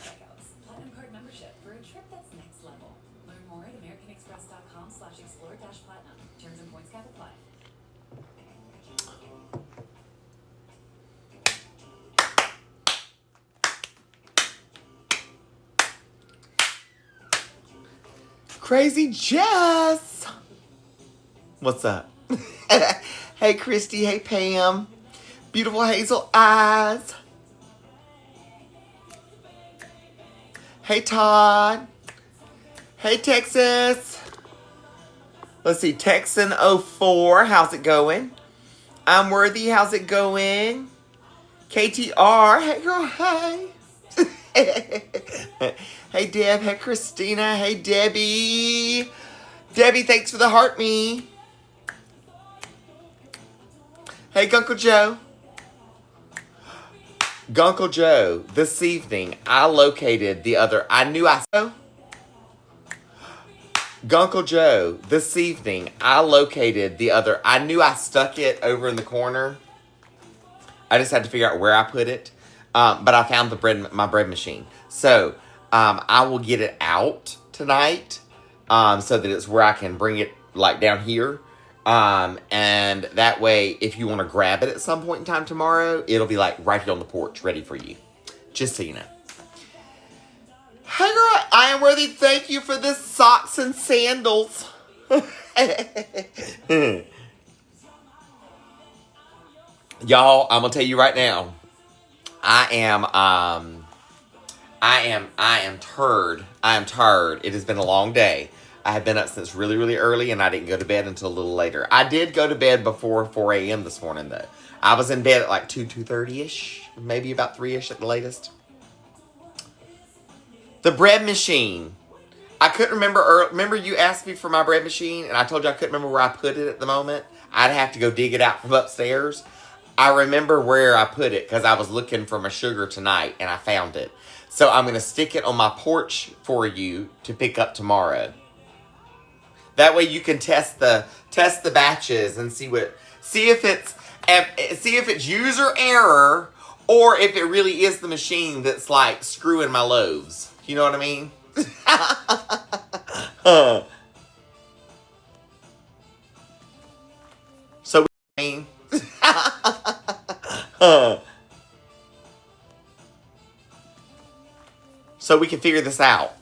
checkouts. Platinum Card membership for a trip that's next level. Learn more at americanexpress.com/explore-platinum. Terms and points cap apply. Crazy Jess. What's up? Hey, Christy. Hey, Pam. Beautiful hazel eyes. Hey, Todd. Hey, Texas. Let's see. Texan04. How's it going? I'm Worthy. How's it going? KTR. Hey, girl. Hey. Hey, Deb. Hey, Christina. Hey, Debbie. Debbie, thanks for the heart me. Hey, Gunkle Joe. Gunkle Joe, this evening, Gunkle Joe, this evening, I knew I stuck it over in the corner. I just had to figure out where I put it. But I found my bread machine. So, I will get it out tonight, so that it's where I can bring it, like, down here. And that way, if you want to grab it at some point in time tomorrow, it'll be, like, right here on the porch, ready for you. Just so you know. Hey, girl, I am Worthy. Thank you for the socks and sandals. Y'all, I'm gonna tell you right now, I am tired. It has been a long day. I have been up since really, really early, and I didn't go to bed until a little later. I did go to bed before 4 a.m. this morning, though. I was in bed at like 2:30-ish, maybe about 3-ish at the latest. The bread machine. I couldn't remember. Remember you asked me for my bread machine, and I told you I couldn't remember where I put it at the moment? I'd have to go dig it out from upstairs. I remember where I put it because I was looking for my sugar tonight, and I found it. So I'm going to stick it on my porch for you to pick up tomorrow. That way you can test the batches and see if it's user error or if it really is the machine that's like screwing my loaves. You know what I mean? So so we can figure this out.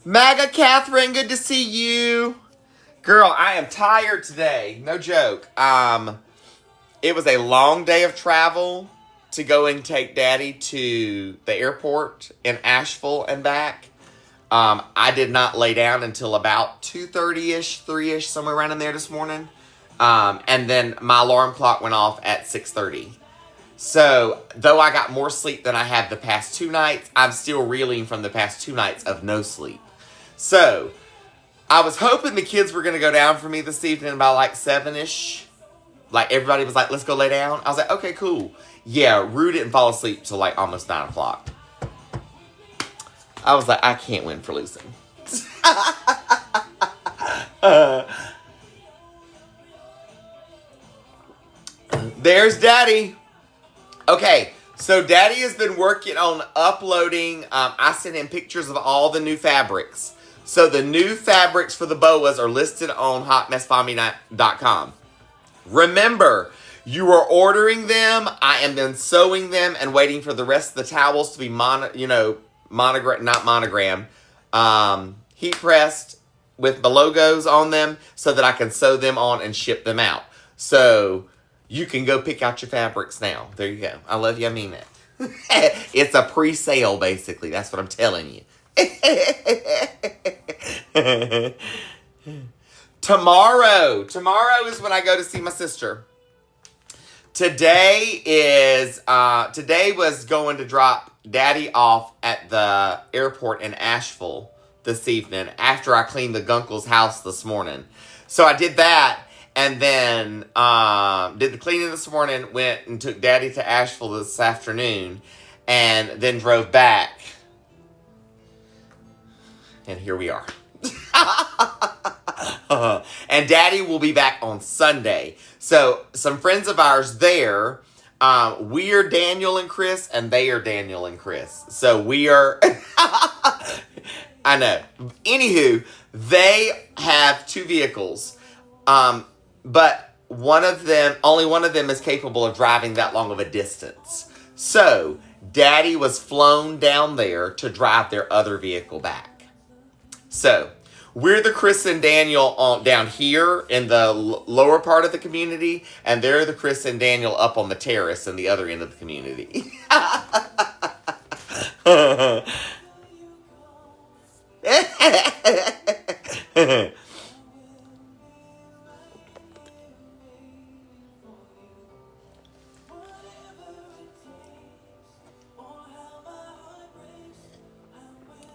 MAGA Catherine, good to see you. Girl, I am tired today. No joke. It was a long day of travel to go and take Daddy to the airport in Asheville and back. I did not lay down until about 2:30-ish, 3-ish, somewhere around in there this morning. And then my alarm clock went off at 6:30. So, though I got more sleep than I had the past 2 nights, I'm still reeling from the past 2 nights of no sleep. So, I was hoping the kids were going to go down for me this evening by like 7-ish. Like, everybody was like, let's go lay down. I was like, okay, cool. Yeah, Rue didn't fall asleep till like almost 9 o'clock. I was like, I can't win for losing. There's Daddy. Okay, so Daddy has been working on uploading. I sent him pictures of all the new fabrics. So the new fabrics for the boas are listed on hotmessfami.com. Remember, you are ordering them. I am then sewing them and waiting for the rest of the towels to be heat pressed with the logos on them so that I can sew them on and ship them out. So you can go pick out your fabrics now. There you go. I love you. I mean it. It's a pre-sale, basically. That's what I'm telling you. Tomorrow is when I go to see my sister. Today was going to drop Daddy off at the airport in Asheville this evening after I cleaned the Gunkle's house this morning. So I did that. And then did the cleaning this morning, went and took Daddy to Asheville this afternoon, and then drove back. And here we are. And Daddy will be back on Sunday. So some friends of ours there We are Daniel and Chris, and they are Daniel and Chris. So we are. I know. Anywho, they have 2 vehicles, but only one of them is capable of driving that long of a distance. So Daddy was flown down there to drive their other vehicle back. So we're the Chris and Daniel down here in the lower part of the community, and they're the Chris and Daniel up on the terrace in the other end of the community.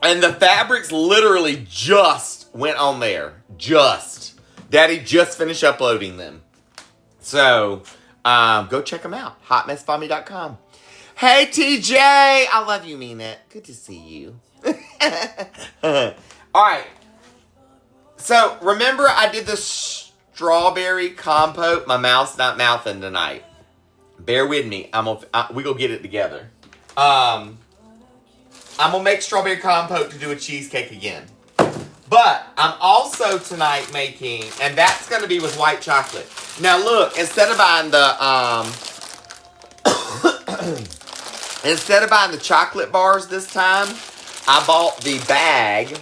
And the fabrics literally just went on there. Daddy just finished uploading them. So, go check them out. HotMessFommy.com. Hey, TJ. I love you, mean it. Good to see you. All right. So, remember I did the strawberry compote? My mouth's not mouthing tonight. Bear with me. We gonna get it together. I'm going to make strawberry compote to do a cheesecake again. But I'm also tonight making, and that's going to be with white chocolate. Now look, instead of buying the chocolate bars this time, I bought the bag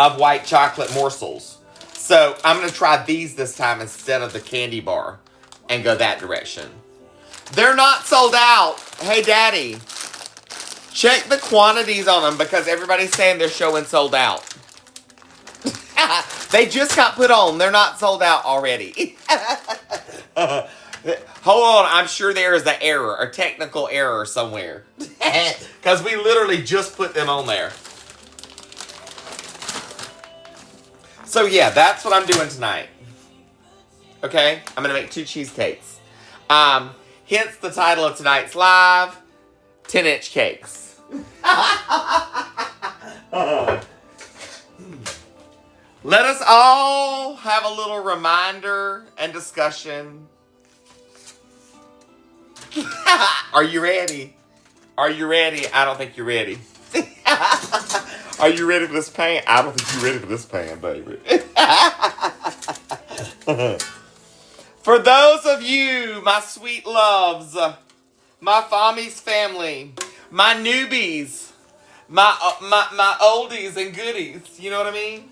of white chocolate morsels. So I'm going to try these this time instead of the candy bar and go that direction. They're not sold out. Hey, Daddy. Check the quantities on them because everybody's saying they're showing sold out. They just got put on. They're not sold out already. Hold on. I'm sure there is an error, a technical error somewhere. Because we literally just put them on there. So yeah, that's what I'm doing tonight. Okay? I'm going to make 2 cheesecakes. Hence the title of tonight's live, 10-inch cakes. Let us all have a little reminder and discussion. Are you ready? Are you ready? I don't think you're ready. Are you ready for this pan? I don't think you're ready for this pan, baby. For those of you, my sweet loves, my Fommies family, my newbies, my oldies and goodies, you know what I mean?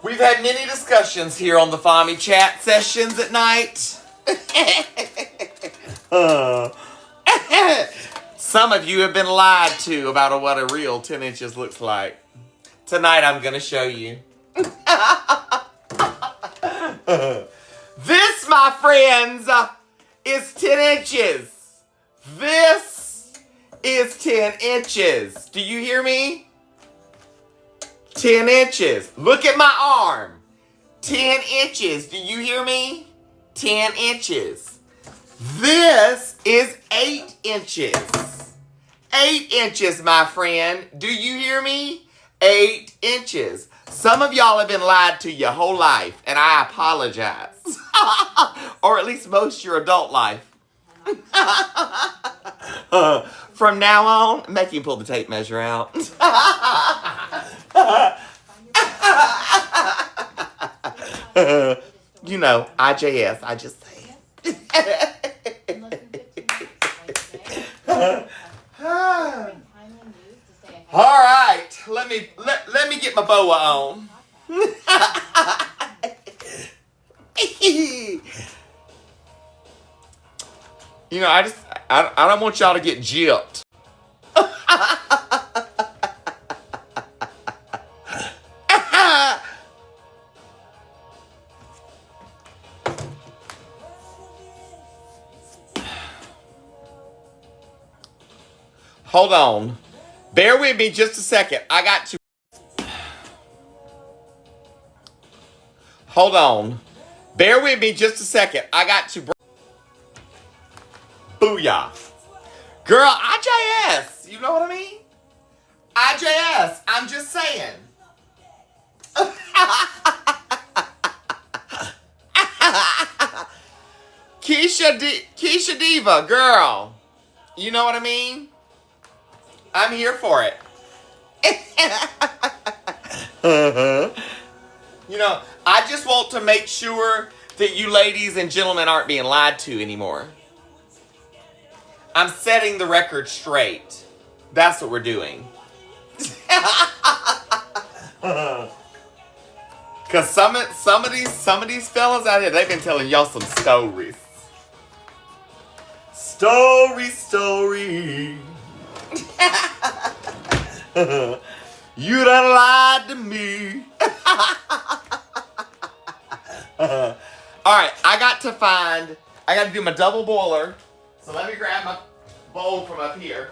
We've had many discussions here on the Fommy chat sessions at night. Some of you have been lied to about what a real 10 inches looks like. Tonight I'm going to show you. This, my friends, is 10 inches. This is 10 inches. Do you hear me? 10 inches. Look at my arm. 10 inches. Do you hear me? 10 inches. This is 8 inches. 8 inches, my friend. Do you hear me? 8 inches. Some of y'all have been lied to your whole life, and I apologize. Or at least most of your adult life. From now on, make him pull the tape measure out. You know, IJS, I just say it. All right, let me get my boa on. You know, I don't want y'all to get gypped. Hold on. Bear with me just a second. I got to... Hold on. Bear with me just a second. I got to... Booyah. Girl, IJS. You know what I mean? IJS. I'm just saying. Keisha Diva, girl. You know what I mean? I'm here for it. You know, I just want to make sure that you ladies and gentlemen aren't being lied to anymore. I'm setting the record straight. That's what we're doing. Cause some of these fellas out here, they've been telling y'all some stories. Story. You done lied to me. Alright, I got to do my double boiler. So let me grab my bowl from up here.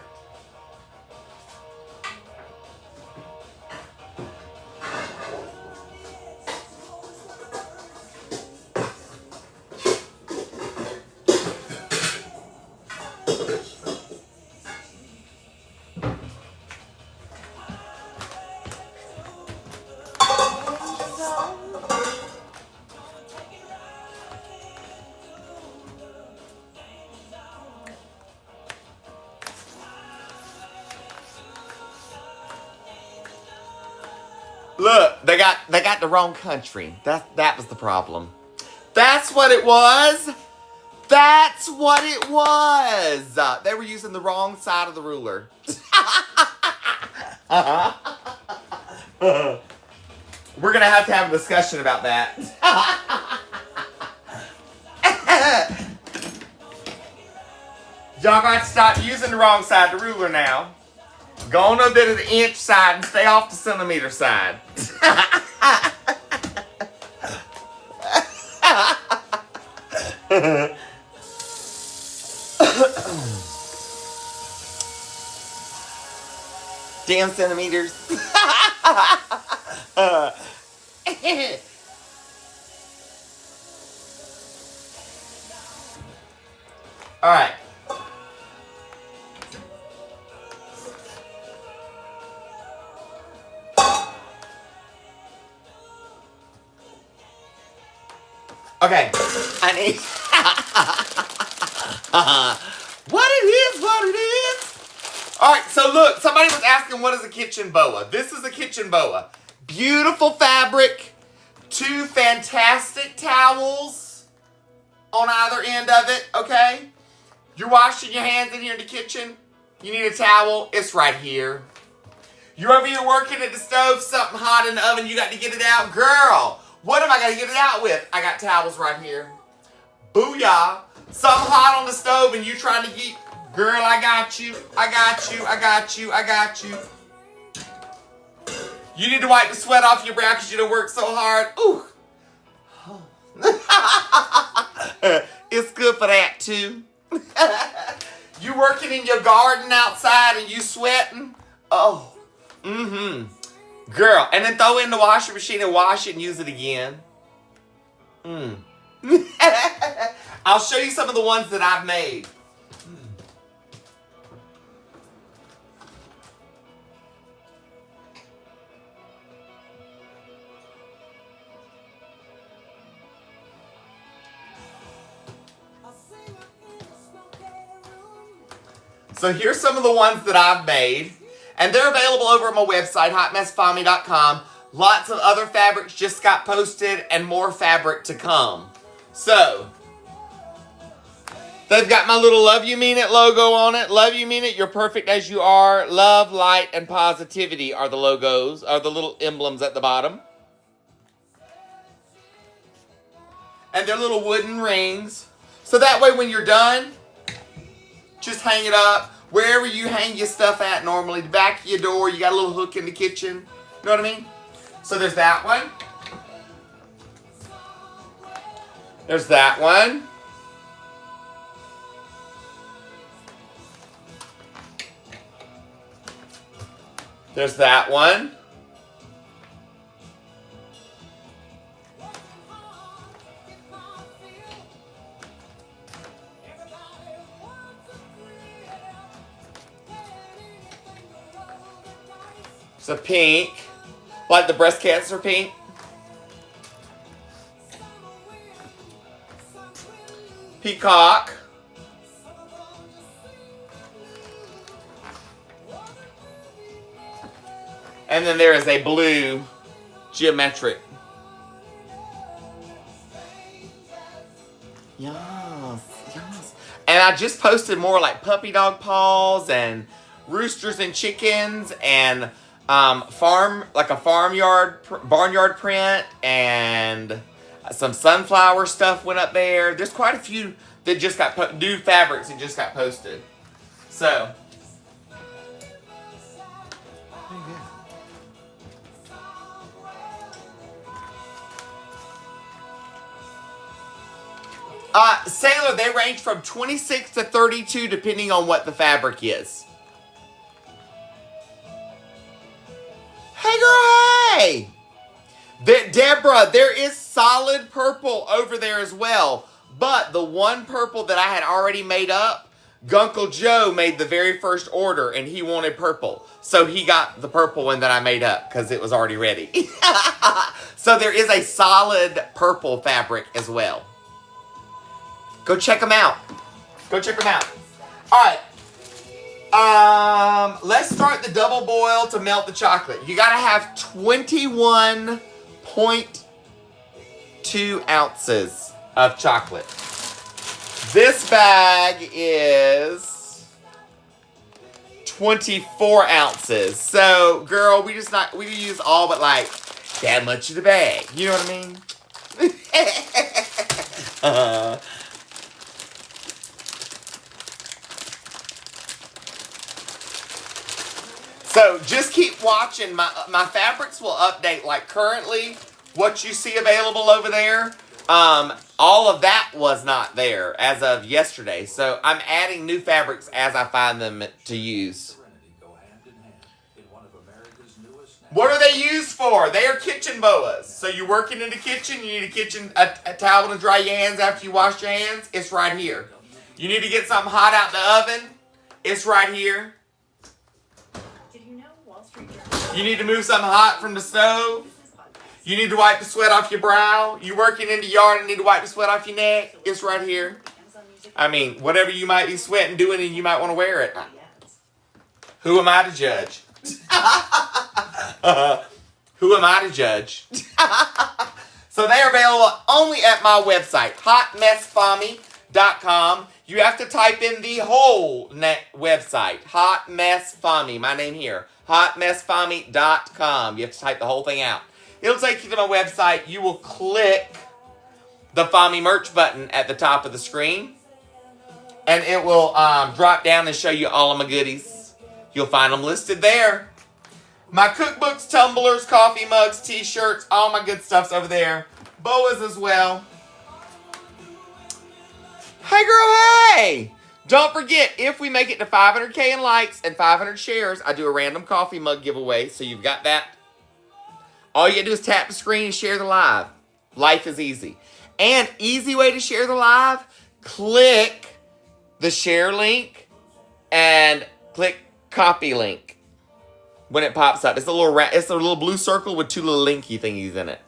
Look, they got the wrong country. That was the problem. That's what it was. That's what it was. They were using the wrong side of the ruler. We're gonna have to have a discussion about that. Y'all got to stop using the wrong side of the ruler now. Go on a bit of the inch side and stay off the centimeter side. Damn centimeters. All right. Okay, I need. What it is. All right, so look, somebody was asking what is a kitchen boa. This is a kitchen boa. Beautiful fabric, 2 fantastic towels on either end of it, okay? You're washing your hands in here in the kitchen. You need a towel, it's right here. You're over here working at the stove, something hot in the oven, you got to get it out. Girl, what am I going to get it out with? I got towels right here. Booyah. Something hot on the stove and you trying to get... Girl, I got you. I got you. I got you. I got you. You need to wipe the sweat off your brow because you done worked so hard. Ooh. It's good for that too. You working in your garden outside and you sweating? Oh. Mm-hmm. Girl, and then throw it in the washing machine and wash it and use it again. I'll show you some of the ones that I've made. So here's some of the ones that I've made. And they're available over at my website, hotmessfami.com. Lots of other fabrics just got posted and more fabric to come. So, they've got my little Love You Mean It logo on it. Love You Mean It, you're perfect as you are. Love, light, and positivity are the logos, are the little emblems at the bottom. And they're little wooden rings. So that way when you're done, just hang it up. Wherever you hang your stuff at normally, the back of your door, you got a little hook in the kitchen. You know what I mean? So there's that one. There's that one. There's that one. It's a pink, like the breast cancer pink. peacock. And then there is a blue geometric. Yes, yes. And I just posted more like puppy dog paws and roosters and chickens and barnyard print, and some sunflower stuff went up there. There's quite a few that just got new fabrics that just got posted. So. Sailor, they range from 26 to 32 depending on what the fabric is. Hey girl, hey! Deborah, there is solid purple over there as well. But the one purple that I had already made up, Gunkle Joe made the very first order and he wanted purple. So he got the purple one that I made up because it was already ready. So there is a solid purple fabric as well. Go check them out. Go check them out. All right. Let's start the double boil to melt the chocolate. You gotta have 21.2 ounces of chocolate. This bag is 24 ounces. So, girl, we use all but like that much of the bag. You know what I mean? So just keep watching. My fabrics will update. Like currently, what you see available over there, all of that was not there as of yesterday. So I'm adding new fabrics as I find them to use. What are they used for? They are kitchen boas. So you're working in the kitchen, you need a towel to dry your hands after you wash your hands, it's right here. You need to get something hot out the oven, it's right here. You need to move something hot from the stove. You need to wipe the sweat off your brow. You're working in the yard and need to wipe the sweat off your neck. It's right here. I mean, whatever you might be sweating doing and you might want to wear it. Who am I to judge? Who am I to judge? So they are available only at my website, hotmessfami.com. You have to type in the whole website, Hot Mess Fami, my name here, hotmessfami.com. You have to type the whole thing out. It'll take you to my website. You will click the Fami merch button at the top of the screen, and it will drop down and show you all of my goodies. You'll find them listed there. My cookbooks, tumblers, coffee mugs, t-shirts, all my good stuff's over there. Boas as well. Hey girl, hey! Don't forget, if we make it to 500K in likes and 500 shares, I do a random coffee mug giveaway, so you've got that. All you gotta do is tap the screen and share the live. Life is easy. And easy way to share the live, click the share link and click copy link when it pops up. It's a little blue circle with two little linky thingies in it.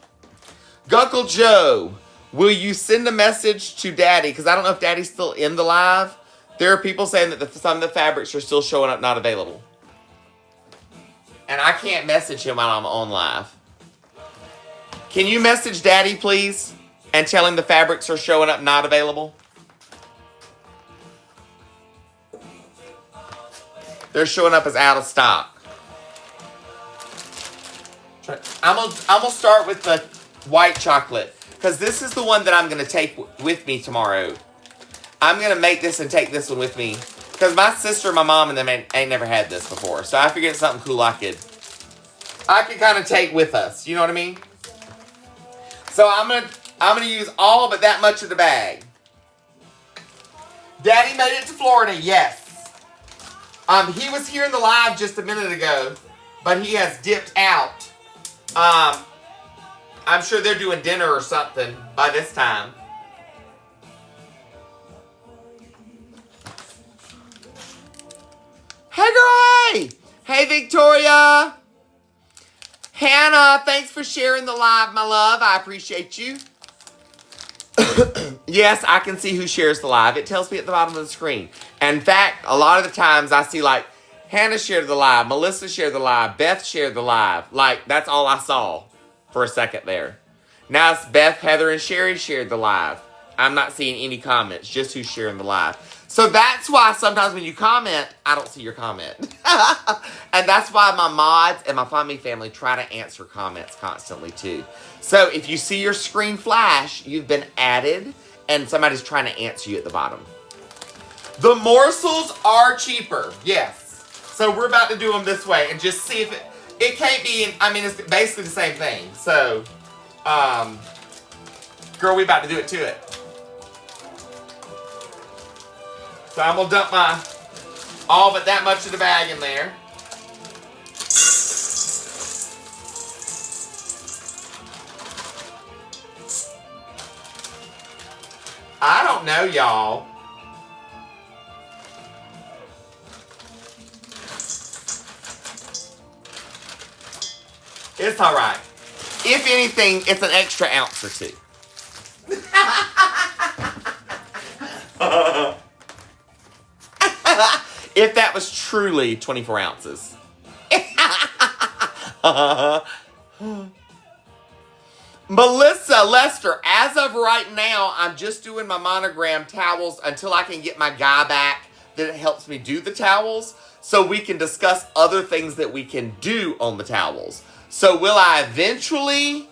Gunkle Joe, will you send a message to Daddy? Because I don't know if Daddy's still in the live. There are people saying that some of the fabrics are still showing up not available. And I can't message him while I'm on live. Can you message Daddy, please? And tell him the fabrics are showing up not available? They're showing up as out of stock. I'm gonna start with the white chocolate, because this is the one that I'm going to take with me tomorrow. I'm going to make this and take this one with me, because my sister, my mom, and them ain't never had this before. So I figured it's something cool I could kind of take with us. You know what I mean? So I'm gonna use all but that much of the bag. Daddy made it to Florida, yes. He was here in the live just a minute ago, but he has dipped out. I'm sure they're doing dinner or something by this time. Hey girl, hey! Hey Victoria! Hannah, thanks for sharing the live, my love. I appreciate you. Yes, I can see who shares the live. It tells me at the bottom of the screen. And in fact, a lot of the times I see like Hannah shared the live, Melissa shared the live, Beth shared the live. Like, that's all I saw for a second there. Now it's Beth, Heather, and Sherry shared the live. I'm not seeing any comments, just who's sharing the live. So that's why sometimes when you comment, I don't see your comment. And that's why my mods and my Find Me family try to answer comments constantly too. So if you see your screen flash, you've been added and somebody's trying to answer you at the bottom. The morsels are cheaper, yes. So we're about to do them this way and just see if it can't be, I mean, it's basically the same thing. So, girl, we about to do it to it. So I'm going to dump all but that much of the bag in there. I don't know, y'all. It's all right. If anything, it's an extra ounce or two. If that was truly 24 ounces. Melissa Lester, as of right now, I'm just doing my monogram towels until I can get my guy back that helps me do the towels so we can discuss other things that we can do on the towels. So will I eventually?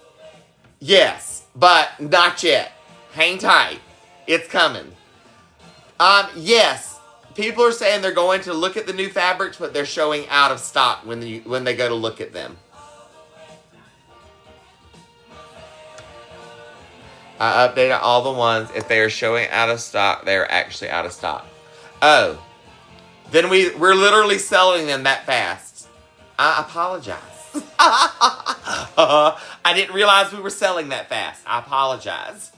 Yes, but not yet. Hang tight. It's coming. Yes. People are saying they're going to look at the new fabrics, but they're showing out of stock when they go to look at them. I updated all the ones. If they are showing out of stock, they are actually out of stock. Oh. Then we're literally selling them that fast. I apologize. I didn't realize we were selling that fast. I apologize.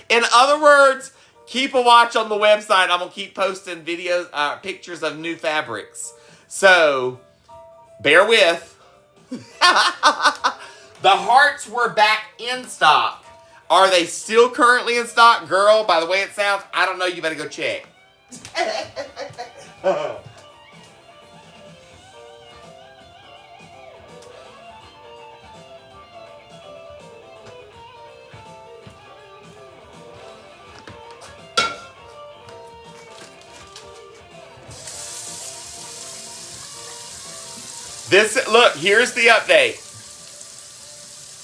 In other words, keep a watch on the website. I'm going to keep posting videos, pictures of new fabrics. So, bear with. The hearts were back in stock. Are they still currently in stock? Girl, by the way it sounds, I don't know. You better go check. Look, here's the update.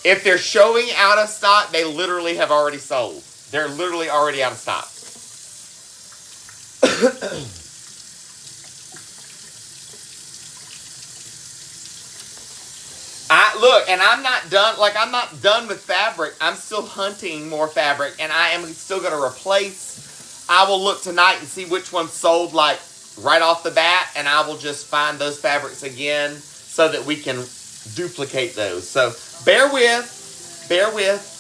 If they're showing out of stock, they literally have already sold. They're literally already out of stock. I'm not done. Like, I'm not done with fabric. I'm still hunting more fabric, and I am still going to replace. I will look tonight and see which ones sold, like, right off the bat, and I will just find those fabrics again so that we can duplicate those. So, bear with. Bear with.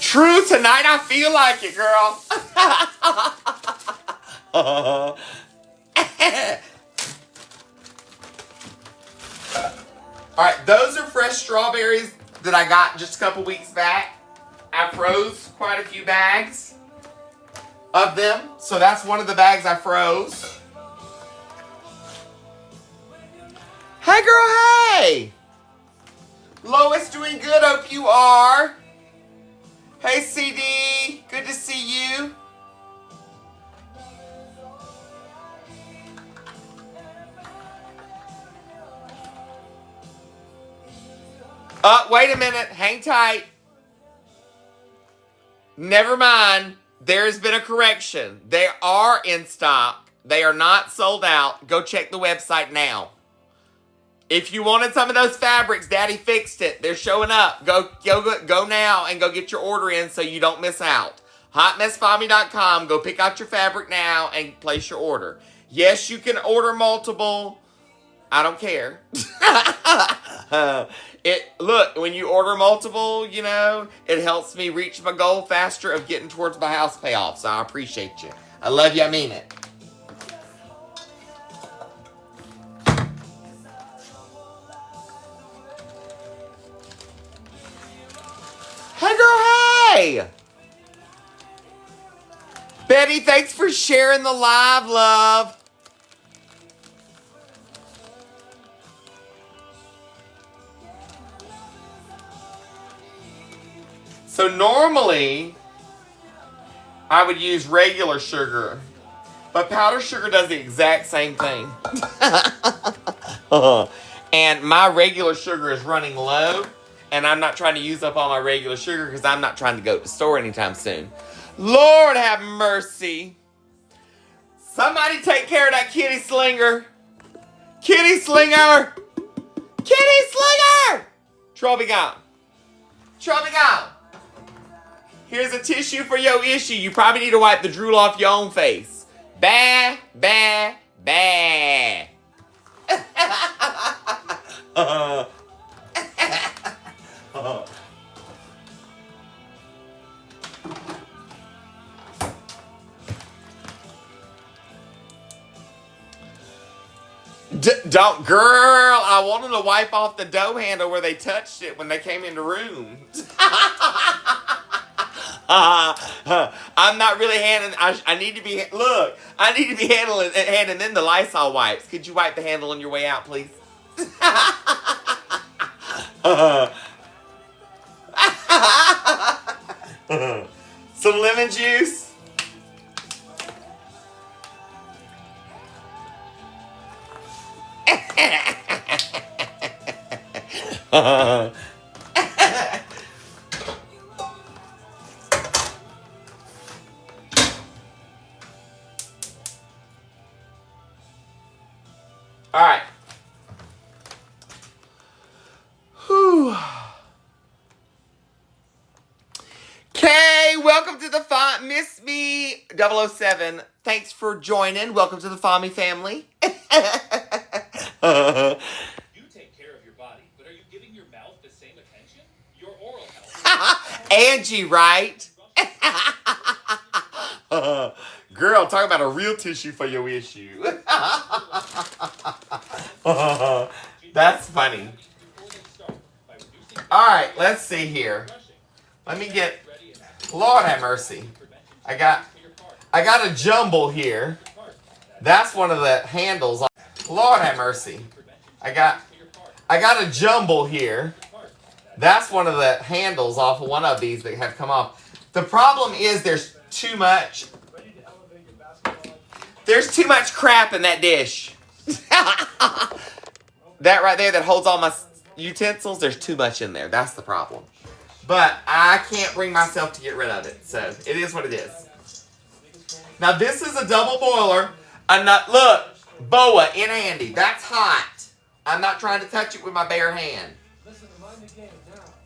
True, tonight I feel like it, girl. Alright, those are fresh strawberries that I got just a couple weeks back. I froze quite a few bags of them. So that's one of the bags I froze. Hey girl, hey! Lois doing good, hope you are. Hey CD, good to see you. Wait a minute, hang tight. Never mind, there's been a correction. They are in stock. They are not sold out. Go check the website now. If you wanted some of those fabrics, Daddy fixed it. They're showing up. Go now and go get your order in so you don't miss out. HotMessFindMe.com. Go pick out your fabric now and place your order. Yes, you can order multiple. I don't care. Look, when you order multiple, you know, it helps me reach my goal faster of getting towards my house payoff. So I appreciate you. I love you. I mean it. Yay! Betty, thanks for sharing the live, love. So normally, I would use regular sugar, but powdered sugar does the exact same thing. And my regular sugar is running low, and I'm not trying to use up all my regular sugar because I'm not trying to go to the store anytime soon. Lord have mercy. Somebody take care of that kitty slinger. Kitty slinger. Kitty slinger. Trouble gone. Trouble gone. Here's a tissue for your issue. You probably need to wipe the drool off your own face. Bah, bah, bah. Don't, girl, I wanted to wipe off the dough handle where they touched it when they came in the room. I'm not really handling, I need to be, look, I need to be handing in the Lysol wipes. Could you wipe the handle on your way out, please? Some lemon juice. All right. Whew. Kay, welcome to the font. Miss Me 007. Thanks for joining. Welcome to the Fami family. You take care of your body, but are you giving your mouth the same attention? Your oral health. Angie, right? Girl, talk about a real tissue for your issue. That's funny. All right, let's see here. Let me get. Lord have mercy. I got a jumble here. That's one of the handles. Lord have mercy. I got a jumble here. That's one of the handles off of one of these that have come off. The problem is there's too much. There's too much crap in that dish. That right there that holds all my utensils, there's too much in there. That's the problem. But I can't bring myself to get rid of it. So it is what it is. Now this is a double boiler. Look, boa in handy. That's hot. I'm not trying to touch it with my bare hand.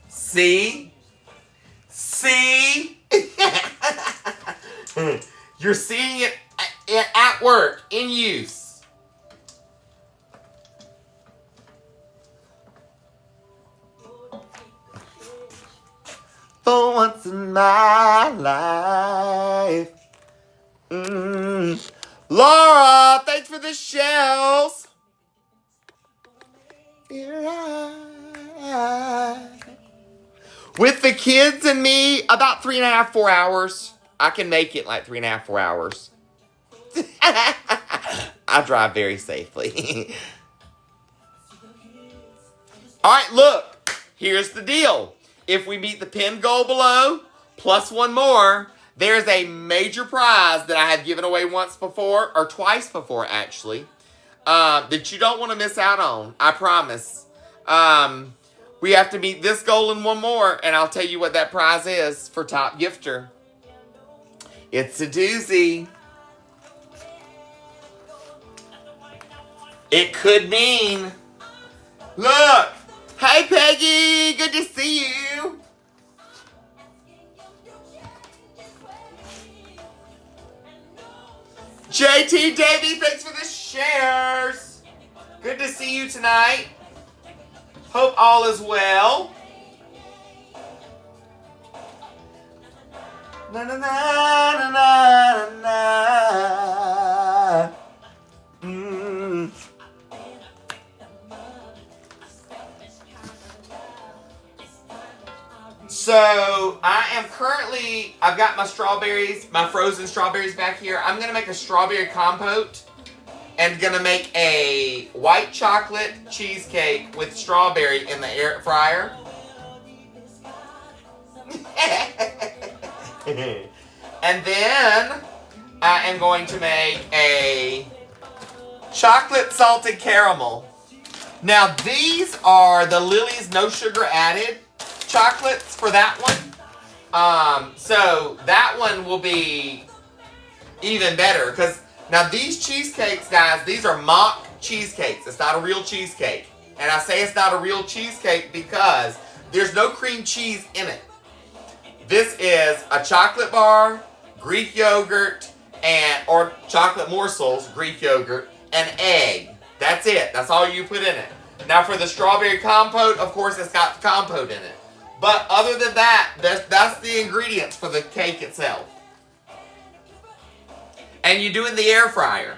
See? See? You're seeing it at work, in use. For once in my life. Laura, thanks for the shells. With the kids and me, about 3.5, 4 hours. I can make it like 3.5, 4 hours. I drive very safely. All right, look. Here's the deal. If we meet the pin goal below, plus one more, there's a major prize that I have given away once before, or twice before, actually, that you don't want to miss out on. I promise. We have to meet this goal and one more, and I'll tell you what that prize is for top gifter. It's a doozy. It could mean, look, hey Peggy, good to see you. JT Davey, thanks for the shares. Good to see you tonight. Hope all is well. Na na na na na na. So I've got my strawberries, my frozen strawberries back here. I'm going to make a strawberry compote and going to make a white chocolate cheesecake with strawberry in the air fryer. And then I am going to make a chocolate salted caramel. Now these are the Lily's no sugar added chocolates for that one. So that one will be even better because now these cheesecakes, guys, these are mock cheesecakes. It's not a real cheesecake. And I say it's not a real cheesecake because there's no cream cheese in it. This is a chocolate bar, Greek yogurt, or chocolate morsels, Greek yogurt, and egg. That's it. That's all you put in it. Now for the strawberry compote, of course, it's got compote in it. But other than that, that's the ingredients for the cake itself. And you do it in the air fryer.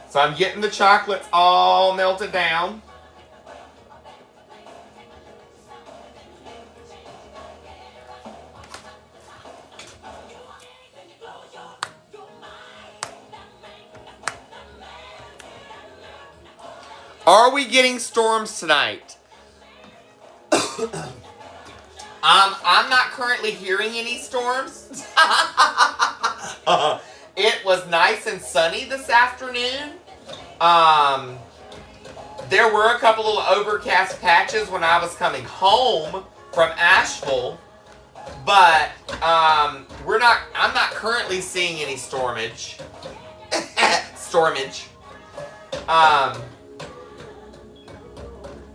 So I'm getting the chocolates all melted down. Are we getting storms tonight? I'm not currently hearing any storms. It was nice and sunny this afternoon. There were a couple little overcast patches when I was coming home from Asheville, but I'm not currently seeing any stormage.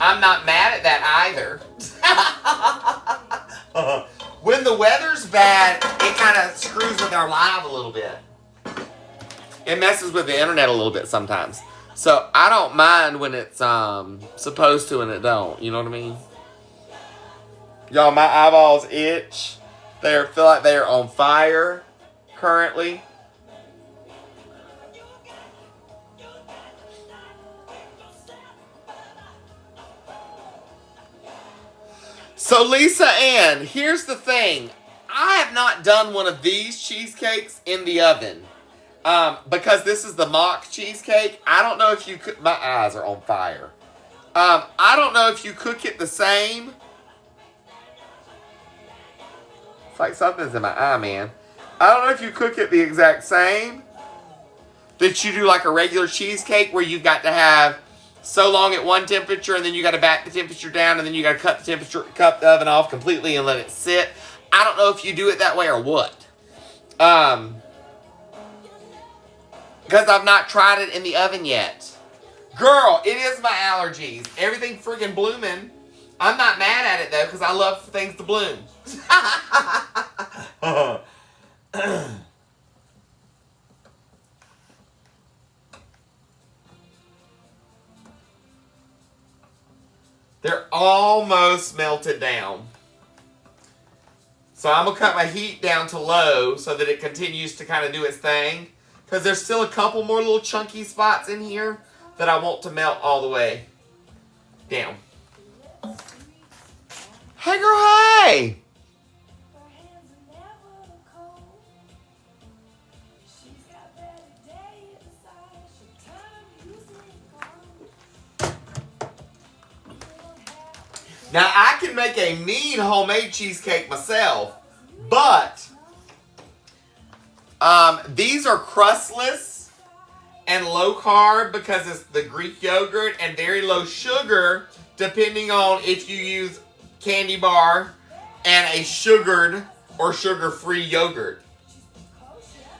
I'm not mad at that either. When the weather's bad, it kind of screws with our live a little bit. It messes with the internet a little bit sometimes. So I don't mind when it's supposed to and it don't. You know what I mean? Y'all, my eyeballs itch. They feel like they're on fire currently. So Lisa Ann, here's the thing. I have not done one of these cheesecakes in the oven. Because this is the mock cheesecake. I don't know if you could... My eyes are on fire. I don't know if you cook it the same. It's like something's in my eye, man. I don't know if you cook it the exact same. That you do like a regular cheesecake where you've got to have so long at one temperature and then you got to back the temperature down and then you got to cut the oven off completely and let it sit. I don't know if you do it that way or what. Because I've not tried it in the oven yet. Girl, it is my allergies. Everything friggin' blooming. I'm not mad at it though because I love things to bloom. They're almost melted down. So I'm going to cut my heat down to low so that it continues to kind of do its thing. Because there's still a couple more little chunky spots in here that I want to melt all the way down. Hey girl, hey! Now, I can make a mean homemade cheesecake myself, but these are crustless and low carb because it's the Greek yogurt and very low sugar, depending on if you use candy bar and a sugared or sugar-free yogurt.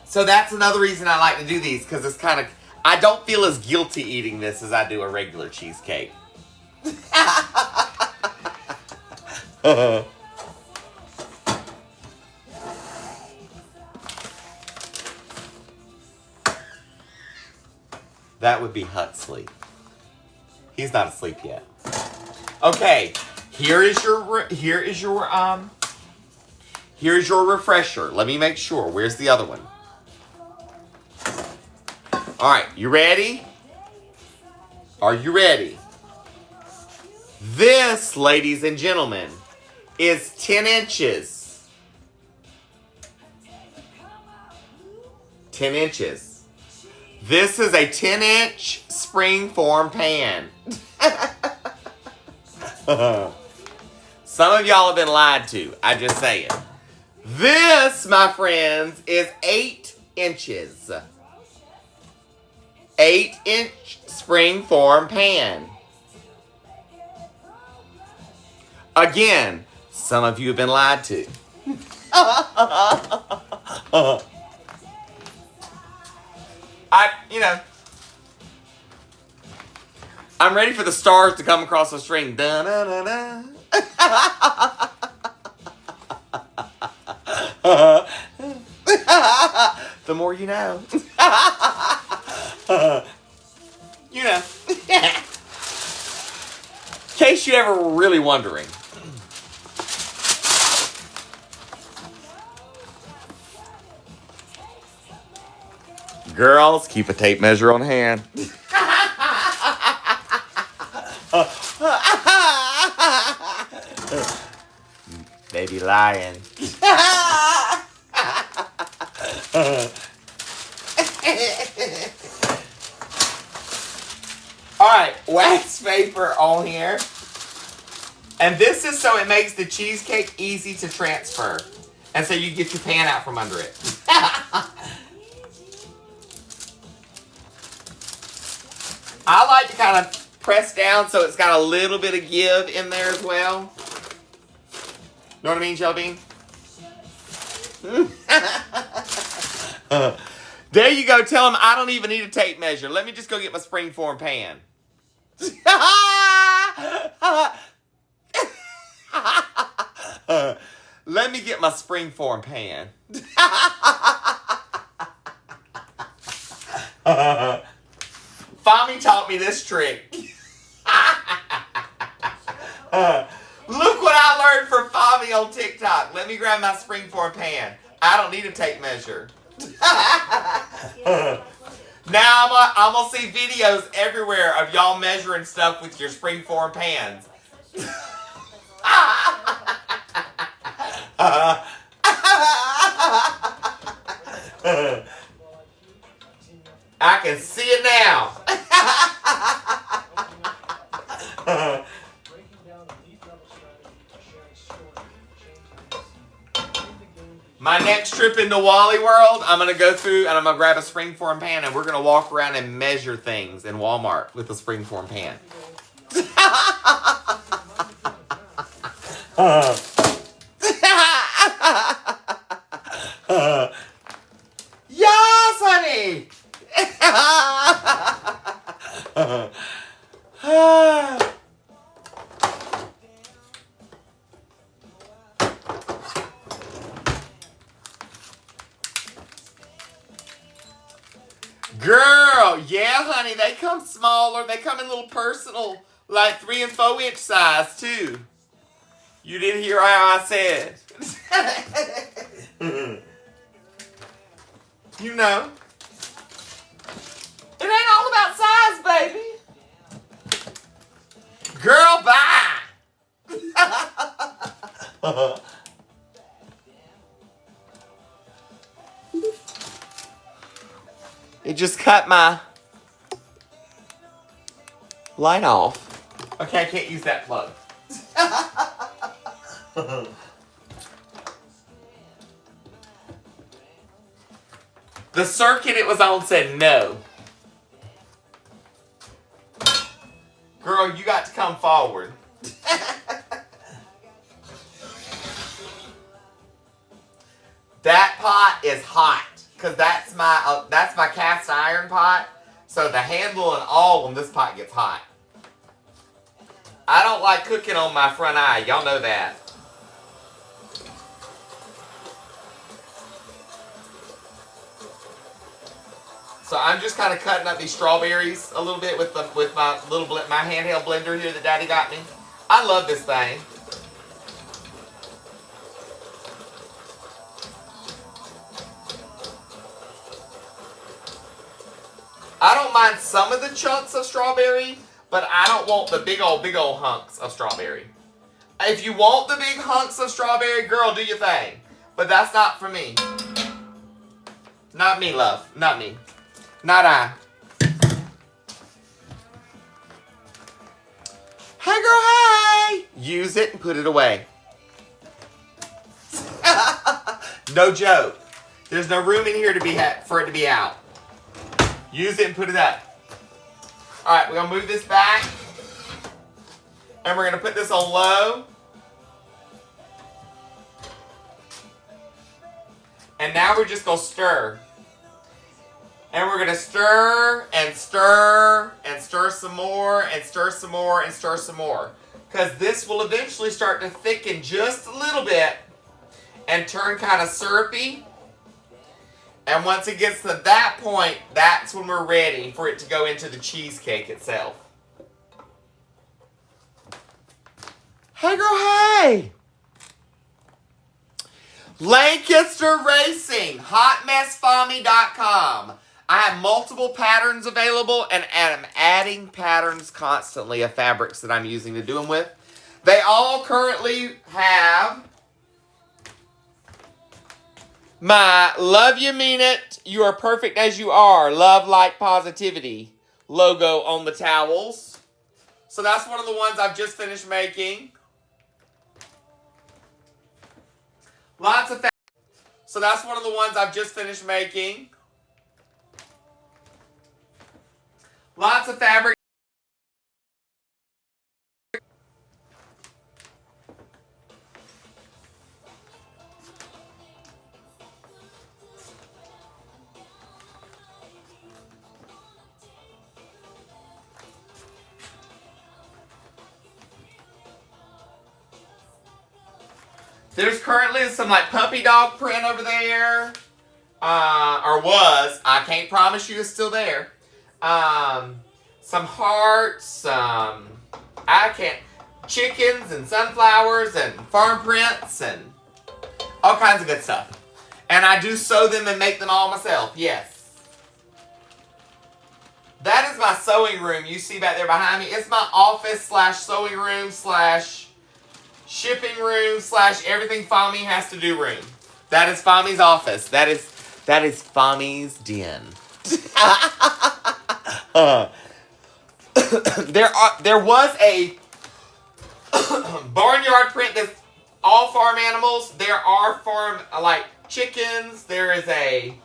So that's another reason I like to do these, because it's kind of, I don't feel as guilty eating this as I do a regular cheesecake. That would be Huxley. He's not asleep yet. Okay, here is your Here's your refresher. Let me make sure. Where's the other one? All right, you ready? Are you ready? This, ladies and gentlemen, is 10 inches. 10 inches. This is a 10-inch springform pan. Some of y'all have been lied to. I just say it. This, my friends, is 8 inches. 8-inch springform pan. Again, some of you have been lied to. I'm ready for the stars to come across the string. Da-na-na-na. The more you know. You know. In case you ever were really wondering. Girls, keep a tape measure on hand. They be lying. Alright, wax paper on here. And this is so it makes the cheesecake easy to transfer. And so you get your pan out from under it. I like to kind of press down so it's got a little bit of give in there as well. Know what I mean, Jelly Bean? There you go. Tell them I don't even need a tape measure. Let me just go get my springform pan. Let me get my springform pan. Fami taught me this trick. Look what I learned from Fami on TikTok. Let me grab my springform pan. I don't need a tape measure. Now I'm gonna see videos everywhere of y'all measuring stuff with your springform pans. I can see it now. My next trip into Wally World, I'm going to go through and I'm going to grab a springform pan and we're going to walk around and measure things in Walmart with a springform pan. Yes, honey! Girl, yeah, honey, they come smaller. They come in little personal, like 3 and 4 inch size, too. You didn't hear how I said. You know. It ain't all about size, baby. Girl, bye. It just cut my light off. Okay, I can't use that plug. The circuit it was on said no. Girl, you got to come forward. That pot is hot. Because that's my cast iron pot. So the handle and all of them, this pot gets hot. I don't like cooking on my front eye. Y'all know that. So I'm just kind of cutting up these strawberries a little bit with my handheld blender here that Daddy got me. I love this thing. don't mind some of the chunks of strawberry, but I don't want the big old hunks of strawberry. If you want the big hunks of strawberry, girl, do your thing. But that's not for me. Not me, love. Not me. Not I. Hey, girl, hey! Use it and put it away. No joke. There's no room in here for it to be out. Use it and put it up. Alright, we're going to move this back. And we're going to put this on low. And now we're just going to stir. And we're going to stir and stir and stir some more and stir some more and stir some more. Because this will eventually start to thicken just a little bit and turn kind of syrupy. And once it gets to that point, that's when we're ready for it to go into the cheesecake itself. Hey, girl, hey! Lancaster Racing, hotmessfami.com. I have multiple patterns available, and I'm adding patterns constantly of fabrics that I'm using to do them with. They all currently have my Love You Mean It, You Are Perfect As You Are, Love Like Positivity logo on the towels. So that's one of the ones I've just finished making. Lots of So that's one of the ones I've just finished making. Lots of fabric. There's currently some like puppy dog print over there. Or was. I can't promise you it's still there. Some hearts, chickens and sunflowers and farm prints and all kinds of good stuff. And I do sew them and make them all myself, yes. That is my sewing room you see back there behind me. It's my office / sewing room / shipping room / everything Fami has to do room. That is Fami's office. That is Fami's den. There was a barnyard print that's all farm animals. There are farm like chickens. There is I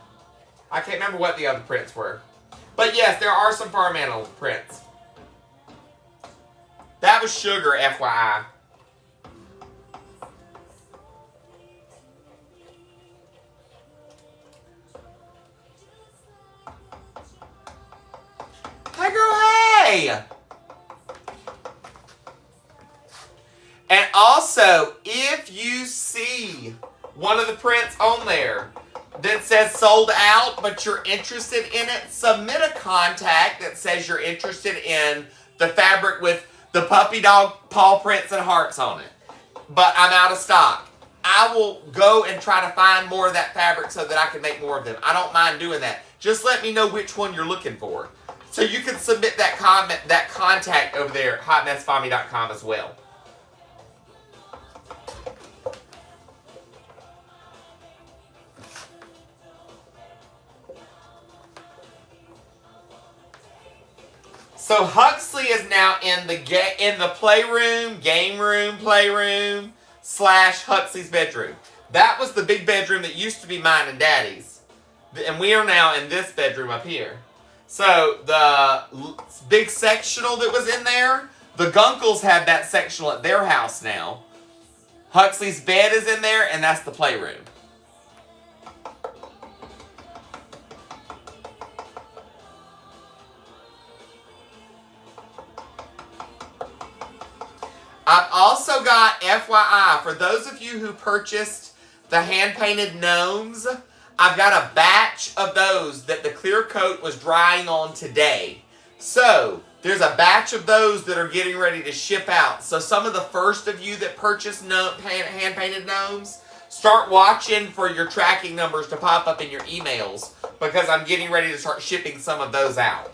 can't remember what the other prints were. But yes, there are some farm animal prints. That was sugar, FYI. Hey, girl, hey! And also, if you see one of the prints on there that says sold out, but you're interested in it, submit a contact that says you're interested in the fabric with the puppy dog paw prints and hearts on it. But I'm out of stock. I will go and try to find more of that fabric so that I can make more of them. I don't mind doing that. Just let me know which one you're looking for. So you can submit that contact over there at hotmessfami.com as well. So Huxley is now in the playroom, game room, playroom / Huxley's bedroom. That was the big bedroom that used to be mine and Daddy's. And we are now in this bedroom up here. So the big sectional that was in there, the Gunkles had that sectional at their house now. Huxley's bed is in there, and that's the playroom. I've also got, FYI, for those of you who purchased the hand-painted gnomes, I've got a batch of those that the clear coat was drying on today. So, there's a batch of those that are getting ready to ship out. So some of the first of you that purchased hand-painted gnomes, start watching for your tracking numbers to pop up in your emails, because I'm getting ready to start shipping some of those out.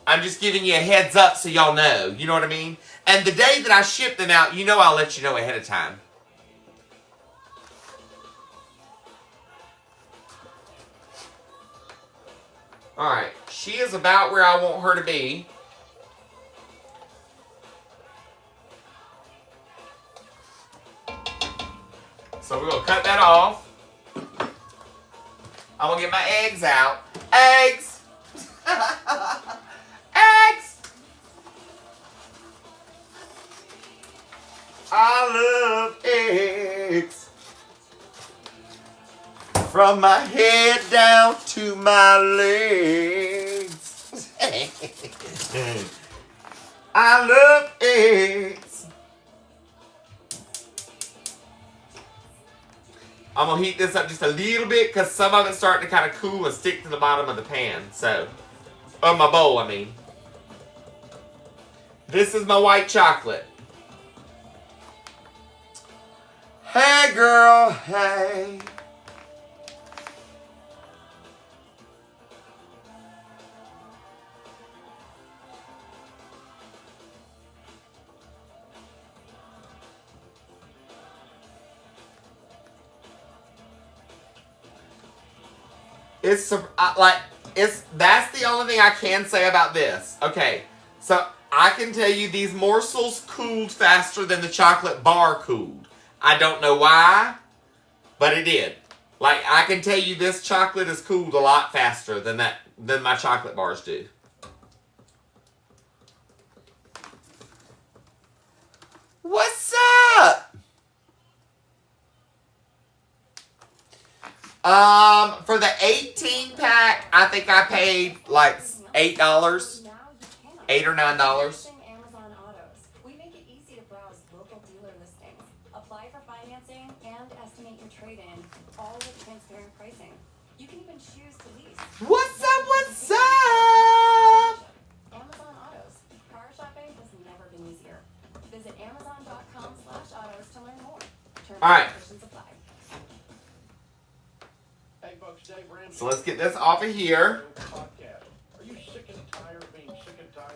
I'm just giving you a heads up so y'all know. You know what I mean? And the day that I ship them out, you know I'll let you know ahead of time. Alright, she is about where I want her to be. So we're going to cut that off. I'm going to get my eggs out. Eggs! Eggs! I love eggs. From my head down to my legs. I love eggs. I'm going to heat this up just a little bit because some of it's starting to kind of cool and stick to the bottom of the pan. So, of my bowl, I mean. This is my white chocolate. Hey, girl, hey. That's the only thing I can say about this. Okay, so I can tell you these morsels cooled faster than the chocolate bar cooled. I don't know why, but it did. Like, I can tell you this chocolate is cooled a lot faster than my chocolate bars do. What's up? For the 18 pack, I think I paid like $8, $8 or $9. Amazon Autos. We make it easy to browse local dealer listings, apply for financing, and estimate your trade-in, all with transparent pricing. You can even choose to lease. What's up? What's up? Amazon Autos. Car shopping has never been easier. Visit Amazon.com/autos to learn more. Terms All right. and conditions apply. So let's get this off of here.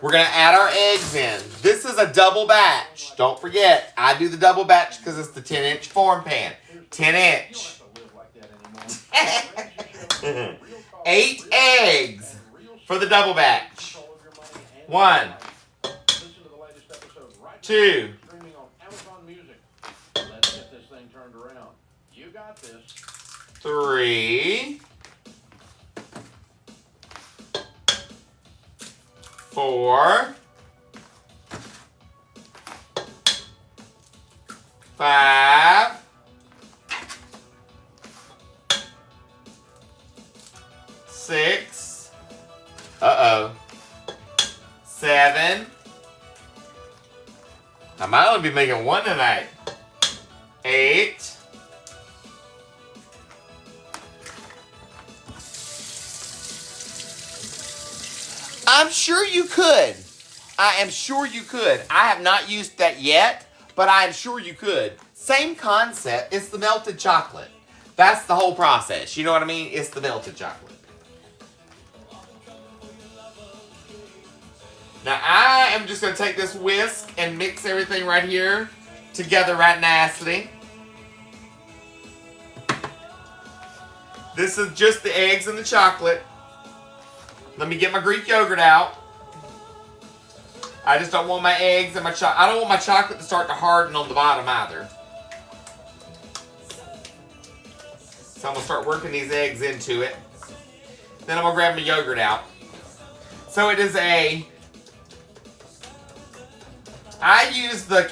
We're going to add our eggs in. This is a double batch. Don't forget, I do the double batch because it's the 10-inch form pan. 10-inch. 8 eggs for the double batch. 1, 2, 3, 4, 5, 6, 7. I might only be making one tonight. 8. I'm sure you could. I am sure you could. I have not used that yet, but I am sure you could. Same concept. It's the melted chocolate. That's the whole process. You know what I mean? It's the melted chocolate. Now, I am just going to take this whisk and mix everything right here together right nicely. This is just the eggs and the chocolate. Let me get my Greek yogurt out. I just don't want my eggs and my chocolate. I don't want my chocolate to start to harden on the bottom either. So I'm going to start working these eggs into it. Then I'm going to grab my yogurt out. So it is I use the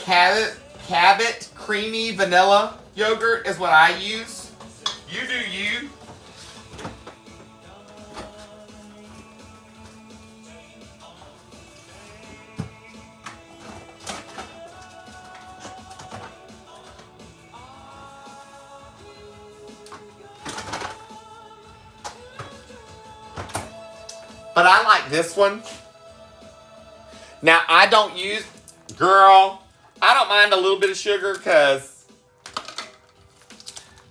Cabot creamy vanilla yogurt is what I use. You do you. But I like this one. Now, I don't use... Girl, I don't mind a little bit of sugar because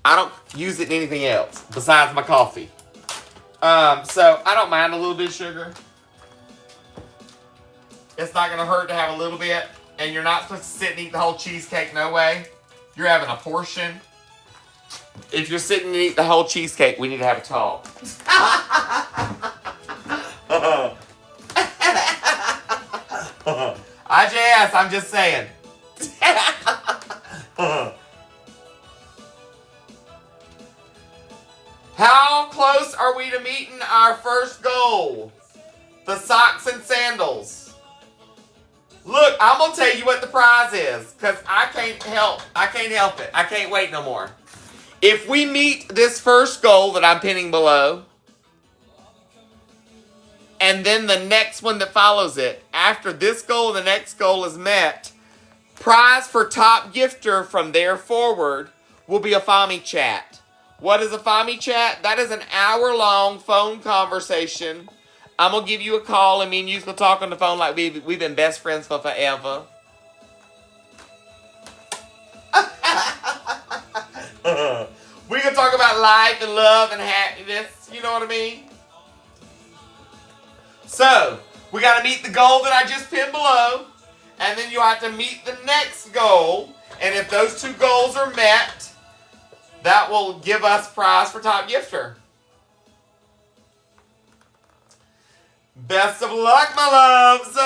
I don't use it in anything else besides my coffee. So, I don't mind a little bit of sugar. It's not going to hurt to have a little bit. And you're not supposed to sit and eat the whole cheesecake, no way. You're having a portion. If you're sitting and eat the whole cheesecake, we need to have a talk. IJS, I'm just saying. How close are we to meeting our first goal? The socks and sandals. Look, I'm going to tell you what the prize is. Because I can't help it. I can't wait no more. If we meet this first goal that I'm pinning below, and then the next one that follows it, after this goal and the next goal is met, prize for top gifter from there forward will be a FOMI chat. What is a FOMI chat? That is an hour-long phone conversation. I'm going to give you a call and me and you can talk on the phone like we've been best friends for forever. We can talk about life and love and happiness. You know what I mean? So, we got to meet the goal that I just pinned below. And then you have to meet the next goal. And if those two goals are met, that will give us prize for top gifter. Best of luck, my loves.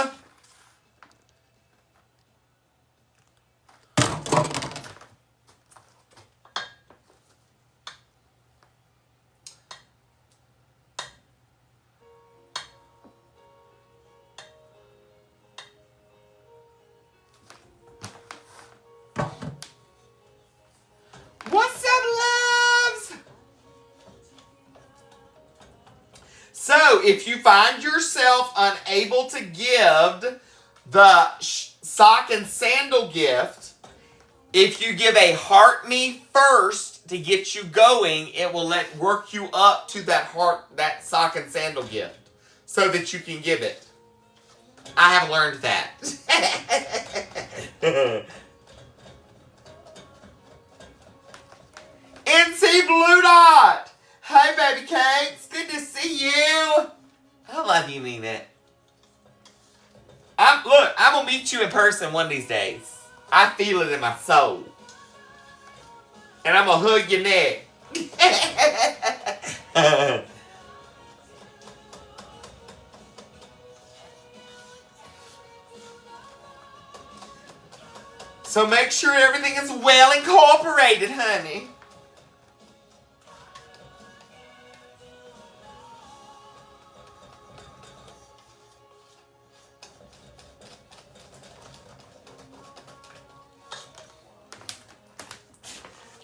What's up, loves? So, if you find yourself unable to give the sock and sandal gift, if you give a heart me first to get you going, it will work you up to that sock and sandal gift so that you can give it. I have learned that. NC Blue Dot. Hey, baby cakes. Good to see you. I love you, mean it. Look, I'm going to meet you in person one of these days. I feel it in my soul. And I'm going to hug your neck. So make sure everything is well incorporated, honey.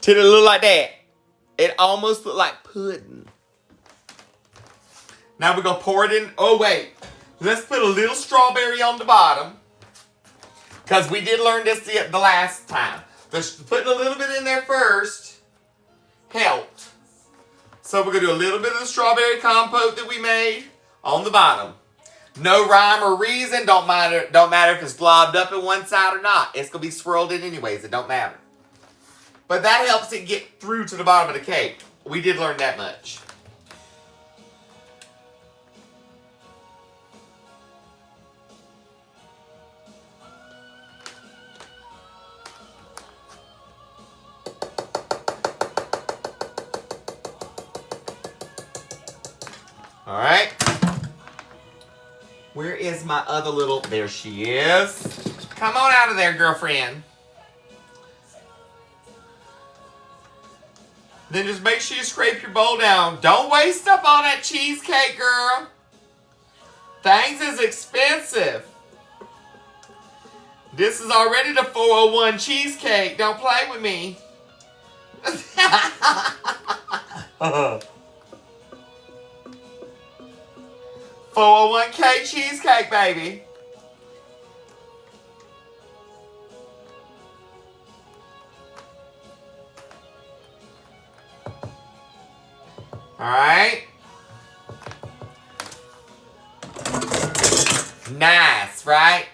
Did it look like that? It almost looked like pudding. Now we're going to pour it in. Oh, wait. Let's put a little strawberry on the bottom. Because we did learn this the last time. Just putting a little bit in there first helped. So we're going to do a little bit of the strawberry compote that we made on the bottom. No rhyme or reason. Don't matter if it's globbed up in one side or not. It's going to be swirled in anyways. It don't matter. But that helps it get through to the bottom of the cake. We did learn that much. All right. Where is my other little... There she is. Come on out of there, girlfriend. Then just make sure you scrape your bowl down. Don't waste up all that cheesecake, girl. Things is expensive. This is already the 401 cheesecake. Don't play with me. 401k cheesecake, baby. Alright. Nice, right?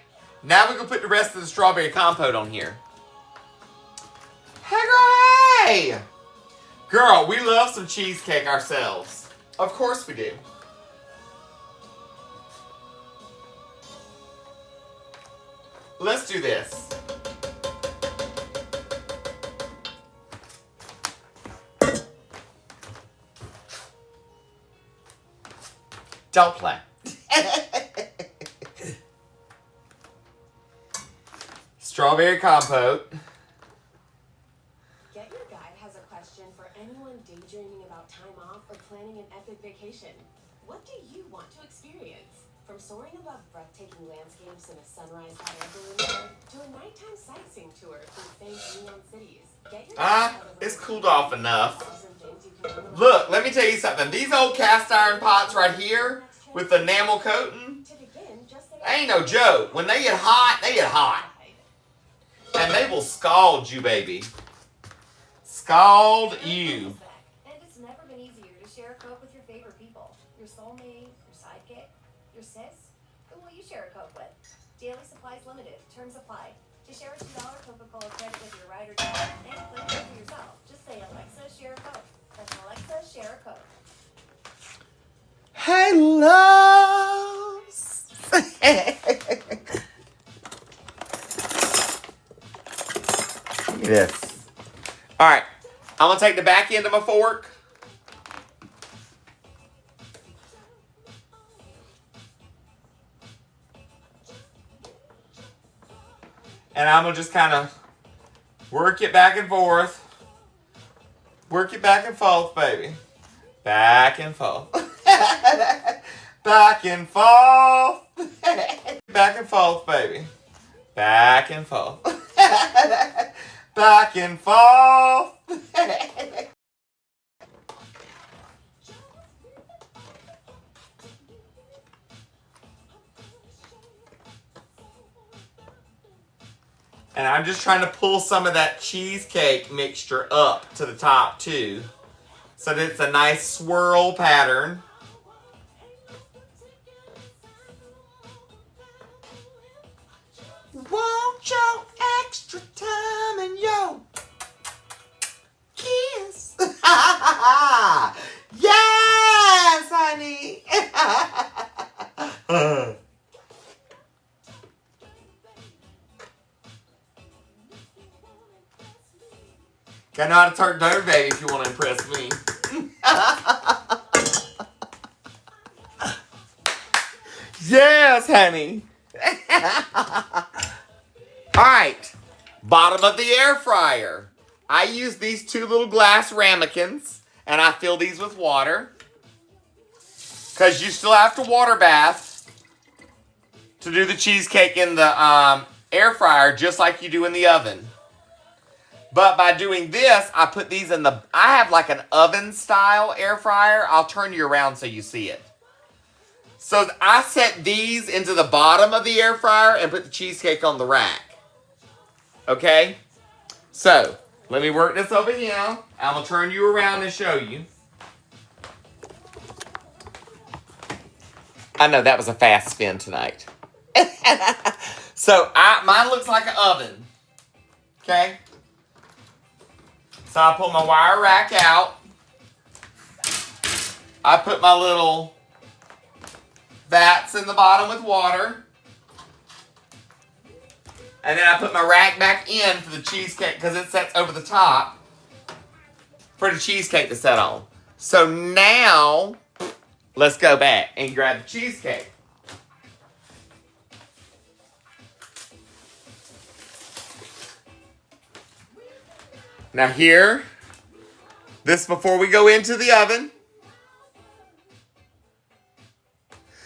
Now we're going to put the rest of the strawberry compote on here. Hey, girl, hey! Girl, we love some cheesecake ourselves. Of course we do. Let's do this. Don't play. Strawberry compote. Get Your Guide has a question for anyone daydreaming about time off or planning an epic vacation. What do you want to experience? From soaring above breathtaking landscapes in a sunrise hot air balloon ride to a nighttime sightseeing tour through famous neon cities. Get Your Guide has over It's cooled off enough. 1,000 things you can do. Look, let me tell you something. These old cast iron pots right here with the enamel coating, To begin, just say ain't no joke. When they get hot, they get hot. And they will scald you, baby. Scald you. And it's never been easier to share a Coke with your favorite people. Your soulmate, your sidekick, your sis. Who will you share a Coke with? Daily supplies limited. Terms apply. To share a $2 Coca-Cola credit with your ride or die, and claim it for yourself. Just say, Alexa, share a Coke. That's Alexa, share a Coke. Hey, loves. Look at this. All right. I'm going to take the back end of my fork. And I'm going to just kind of work it back and forth. Work it back and forth, baby. Back and forth. Back and forth. Back and forth, baby. Back and forth. Back and forth. And I'm just trying to pull some of that cheesecake mixture up to the top too, so that it's a nice swirl pattern. Want your extra time and your kiss. Yes, honey. Gotta know how to turn dough, baby, if you want to impress me. Yes, honey. Alright. Bottom of the air fryer. I use these two little glass ramekins, and I fill these with water. Because you still have to water bath to do the cheesecake in the air fryer, just like you do in the oven. But by doing this, I put these in the... I have like an oven-style air fryer. I'll turn you around so you see it. So I set these into the bottom of the air fryer and put the cheesecake on the rack. Okay? So, let me work this over here. I'm going to turn you around and show you. I know that was a fast spin tonight. So, mine looks like an oven. Okay? So I pull my wire rack out. I put my little vats in the bottom with water. And then I put my rack back in for the cheesecake because it sets over the top for the cheesecake to set on. So now, let's go back and grab the cheesecake. Now here, this before we go into the oven.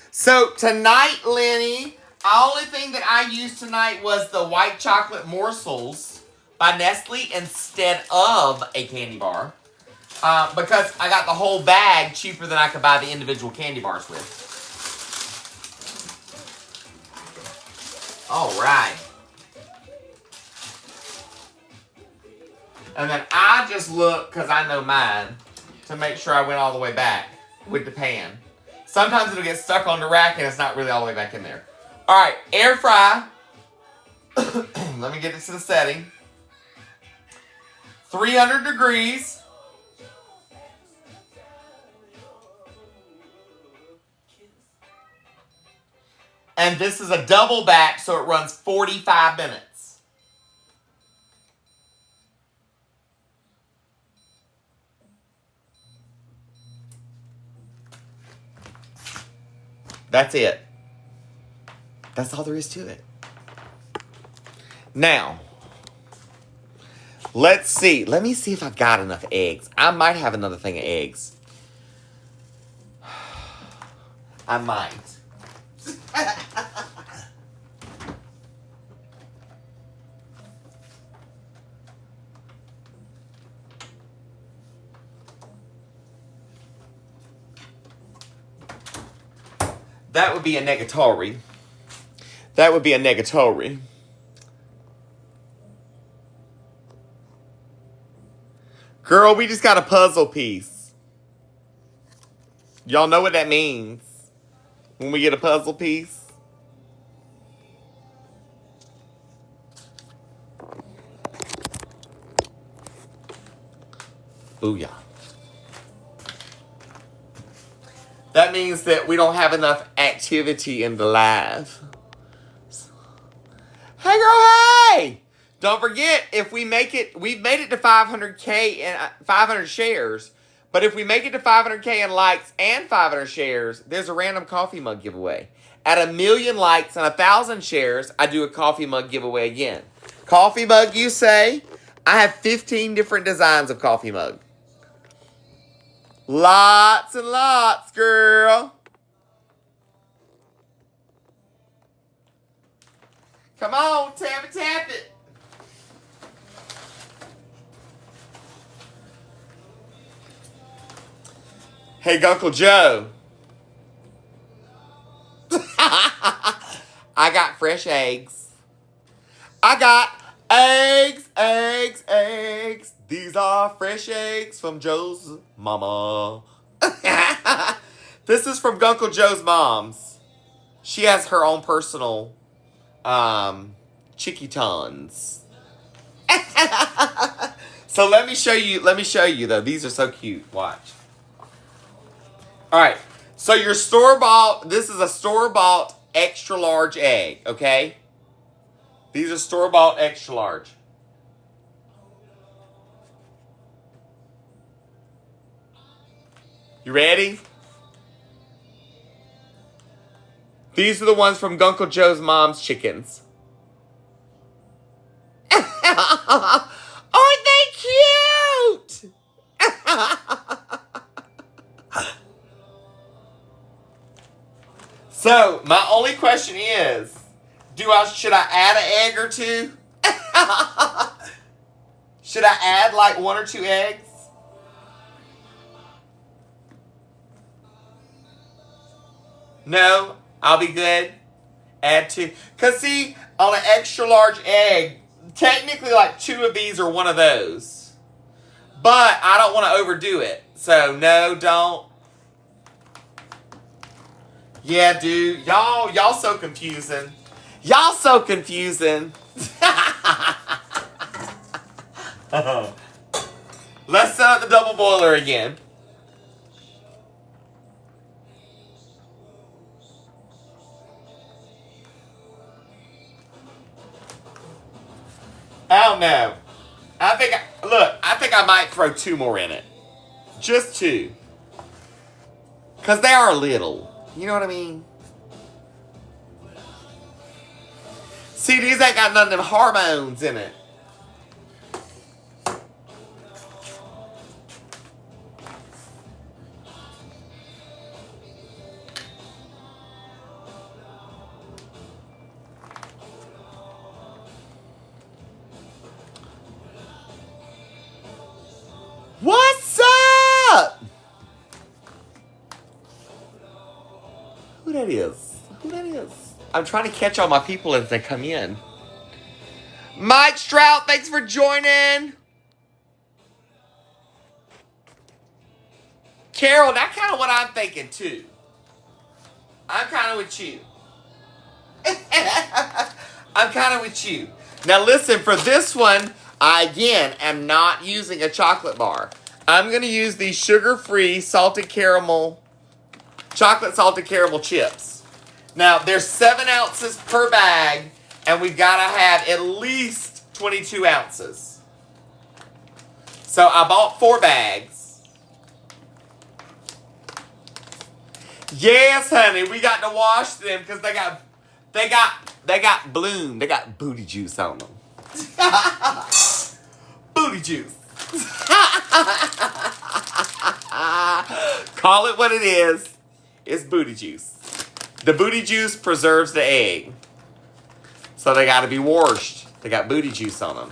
So tonight, Lenny, the only thing that I used tonight was the white chocolate morsels by Nestle instead of a candy bar. Because I got the whole bag cheaper than I could buy the individual candy bars with. All right. And then I just look, because I know mine, to make sure I went all the way back with the pan. Sometimes it'll get stuck on the rack and it's not really all the way back in there. All right, air fry. Let me get it to the setting. 300 degrees. And this is a double back, so it runs 45 minutes. That's it. That's all there is to it. Now, let's see. Let me see if I've got enough eggs. I might have another thing of eggs. I might. That would be a negatory. That would be a negatory. Girl, we just got a puzzle piece. Y'all know what that means when we get a puzzle piece? Booyah. That means that we don't have enough activity in the live. Hey girl, hey! Don't forget, if we make it, we've made it to 500K and 500 shares. But if we make it to 500K in likes and 500 shares, there's a random coffee mug giveaway. At 1 million likes and 1,000 shares, I do a coffee mug giveaway again. Coffee mug, you say? I have 15 different designs of coffee mug. Lots and lots, girl. Come on, tap it. Hey, Uncle Joe. I got fresh eggs. I got eggs. These are fresh eggs from Joe's mama. This is from Uncle Joe's mom's. She has her own personal chicky tons. So let me show you though. These are so cute. Watch. All right. So your store-bought, this is a store-bought extra large egg, okay? These are store-bought extra large. You ready? These are the ones from Uncle Joe's mom's chickens. Aren't they cute? So, my only question is, should I add an egg or two? Should I add like 1 or 2 eggs? No, I'll be good. Add 2. Because see, on an extra large egg, technically like 2 of these are one of those. But I don't want to overdo it. So no, don't. Yeah, dude. Y'all so confusing. Y'all so confusing. Let's set up the double boiler again. I don't know. I think I might throw 2 more in it. Just 2. Because they are little. You know what I mean? See, these ain't got none of them hormones in it. What's up? Who that is? I'm trying to catch all my people as they come in. Mike Strout, thanks for joining. Carol, that's kind of what I'm thinking too. I'm kind of with you. Now listen, for this one, I again am not using a chocolate bar. I'm going to use these sugar-free chocolate salted caramel chips. Now, there's 7 ounces per bag, and we've got to have at least 22 ounces. So I bought 4 bags. Yes, honey, we got to wash them because they got bloom. They got booty juice on them. Booty juice. Call it what it is. It's booty juice. The booty juice preserves the egg. So they got to be washed. They got booty juice on them.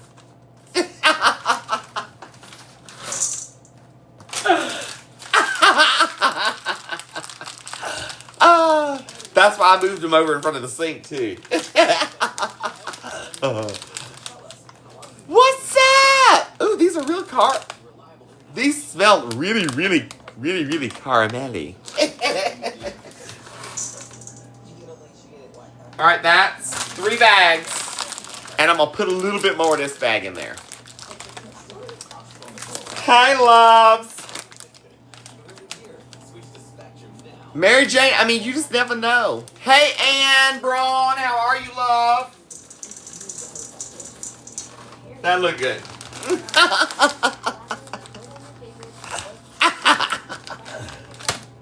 That's why I moved them over in front of the sink, too. What's up? Ooh, these are real These smell really, really, really, really caramelly. All right, that's 3 bags. And I'm going to put a little bit more of this bag in there. Hi, loves. Mary Jane, I mean, you just never know. Hey, Ann Braun, how are you, love? That look good.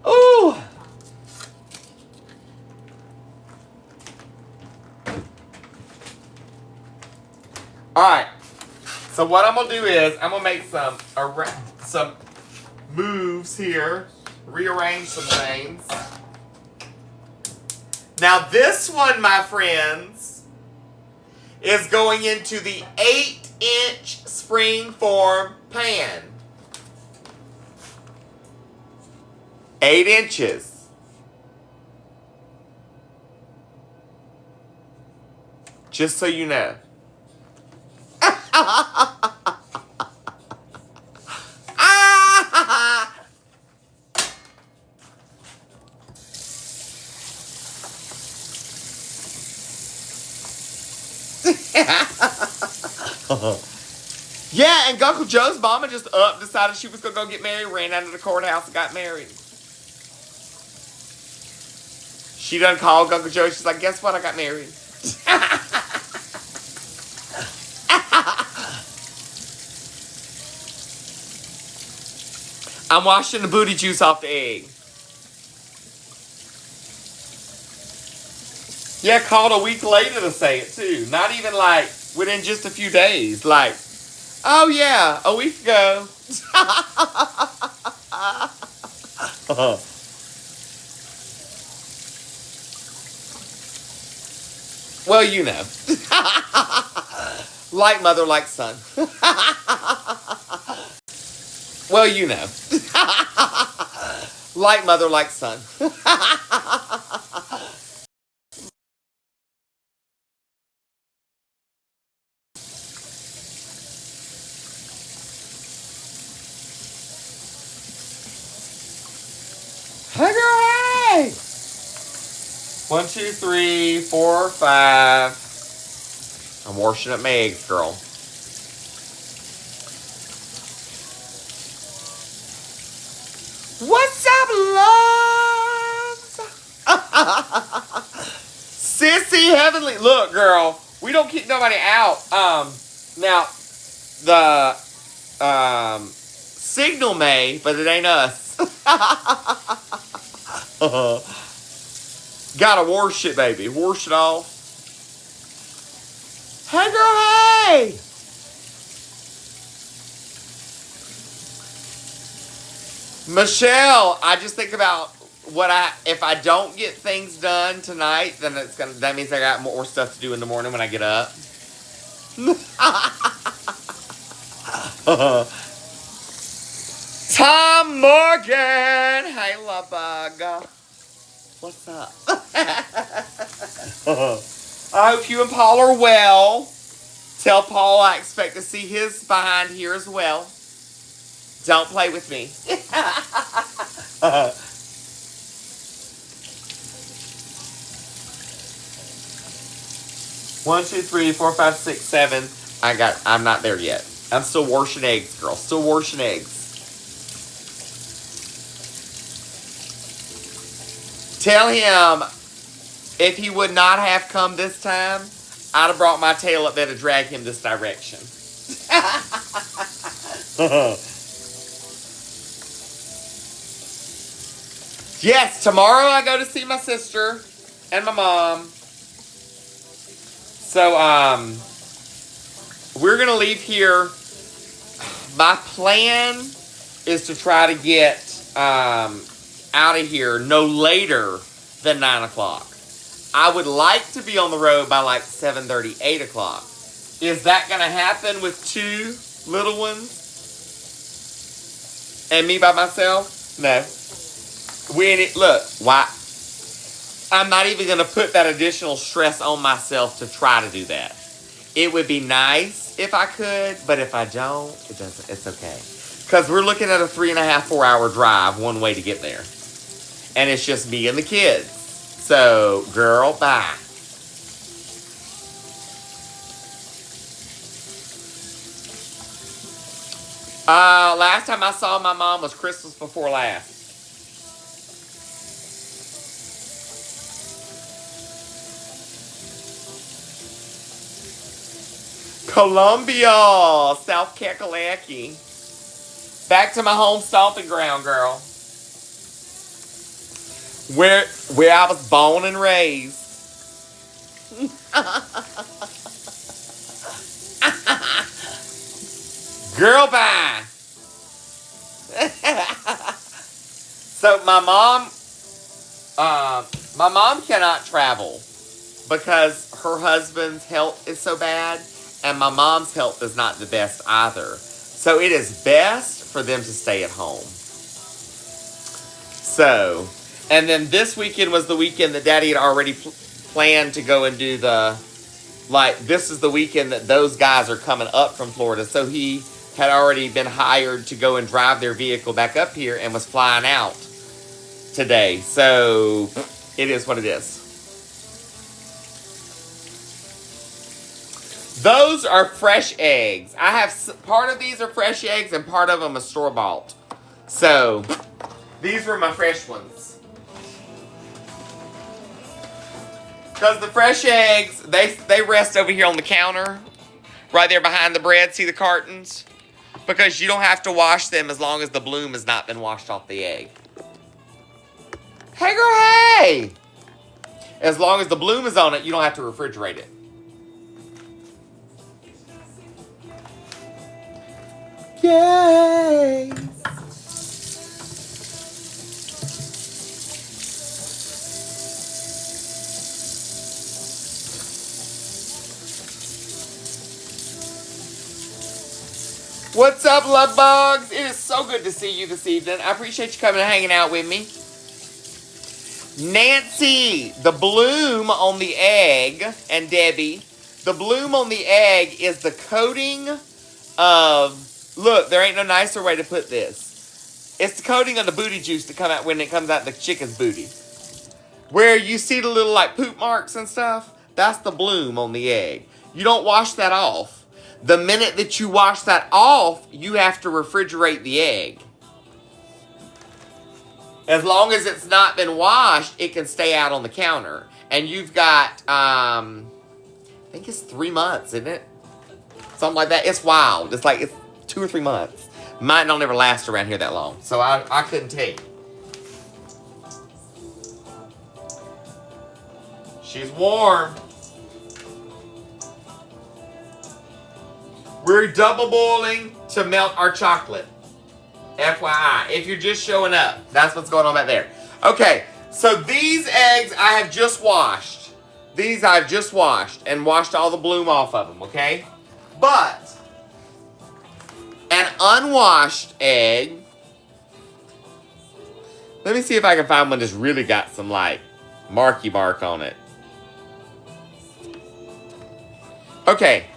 Ooh. All right. So what I'm gonna do is I'm gonna make some moves here. Rearrange some things. Now this one, my friends, is going into the 8-inch springform pan. 8 inches. Just so you know. Yeah, and Uncle Joe's mama just decided she was going to go get married, ran out of the courthouse and got married. She done called Uncle Joe. She's like, guess what? I got married. I'm washing the booty juice off the egg. Yeah, called a week later to say it, too. Not even like within just a few days. Like, oh, yeah, a week ago. Well, you know. Like mother, like son. Well, you know. Like mother, like son. Hey, girl, hey! 1, 2, 3, 4, 5. I'm washing up my eggs, girl. What's up, loves? Sissy Heavenly. Look, girl, we don't keep nobody out. Now, the signal may, but it ain't us. Gotta wash it, baby. Wash it off. Hey, girl, hey! Michelle, I just think about if I don't get things done tonight, then that means I got more stuff to do in the morning when I get up. Tom Morgan! Hey, love bug. What's up? I hope you and Paul are well. Tell Paul I expect to see his behind here as well. Don't play with me. 1, 2, 3, 4, 5, 6, 7. I'm not there yet. I'm still washing eggs, girl. Still washing eggs. Tell him If he would not have come this time, I'd have brought my tail up there to drag him this direction. Yes, tomorrow I go to see my sister and my mom. So, we're going to leave here. My plan is to try to get out of here no later than 9 o'clock. I would like to be on the road by like 7:30, 8 o'clock. Is that going to happen with 2 little ones? And me by myself? No. Look, why? I'm not even going to put that additional stress on myself to try to do that. It would be nice if I could, but if I don't, it doesn't. It's okay. Because we're looking at a 3.5, 4 hour drive one way to get there. And it's just me and the kids. So, girl, bye. Last time I saw my mom was Christmas before last. Columbia, South Kakalaki. Back to my home stomping ground, girl. Where I was born and raised. Girl, bye. So my mom cannot travel because her husband's health is so bad, and my mom's health is not the best either. So it is best for them to stay at home. So, and then this weekend was the weekend that Daddy had already planned to go and do this is the weekend that those guys are coming up from Florida. So he had already been hired to go and drive their vehicle back up here and was flying out today. So it is what it is. Those are fresh eggs. I have part of these are fresh eggs and part of them are store-bought. So these were my fresh ones. Because the fresh eggs, they rest over here on the counter, right there behind the bread. See the cartons? Because you don't have to wash them as long as the bloom has not been washed off the egg. Hey, girl, hey! As long as the bloom is on it, you don't have to refrigerate it. Yay! What's up, love bugs? It is so good to see you this evening. I appreciate you coming and hanging out with me. Nancy, the bloom on the egg, and Debbie, the bloom on the egg is the coating of, look, there ain't no nicer way to put this. It's the coating of the booty juice to come out when it comes out the chicken's booty. Where you see the little like poop marks and stuff, that's the bloom on the egg. You don't wash that off. The minute that you wash that off, you have to refrigerate the egg. As long as it's not been washed, it can stay out on the counter. And you've got, I think it's 3 months, isn't it? Something like that. It's wild. It's like, it's 2 or 3 months. Mine don't ever last around here that long. So I couldn't tell you. She's warm. We're double boiling to melt our chocolate. FYI, if you're just showing up, that's what's going on back there. Okay, so these eggs I have just washed. These I've just washed and washed all the bloom off of them, okay? But an unwashed egg, let me see if I can find one that's really got some like marky mark on it. Okay.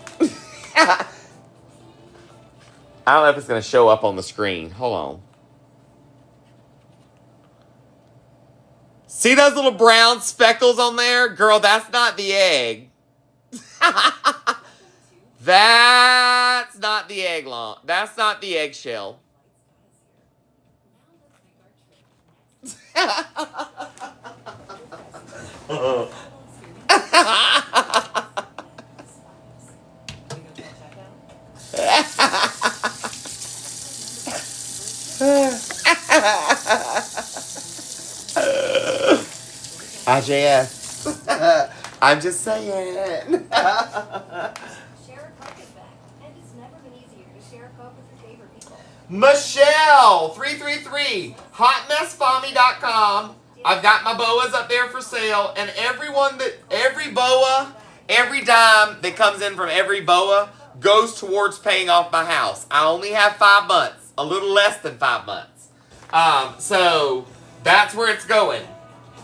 I don't know if it's going to show up on the screen. Hold on. See those little brown speckles on there? Girl, that's not the egg. That's not the egg long. That's not the eggshell. IJS. I'm just saying. Share a Coke is back, and it's never been easier to share a Coke with your favorite people. Michelle 333 hotmessfommy.com. I've got my boas up there for sale, and every boa, every dime that comes in from every boa goes towards paying off my house. I only have 5 months, a little less than 5 months. So that's where it's going.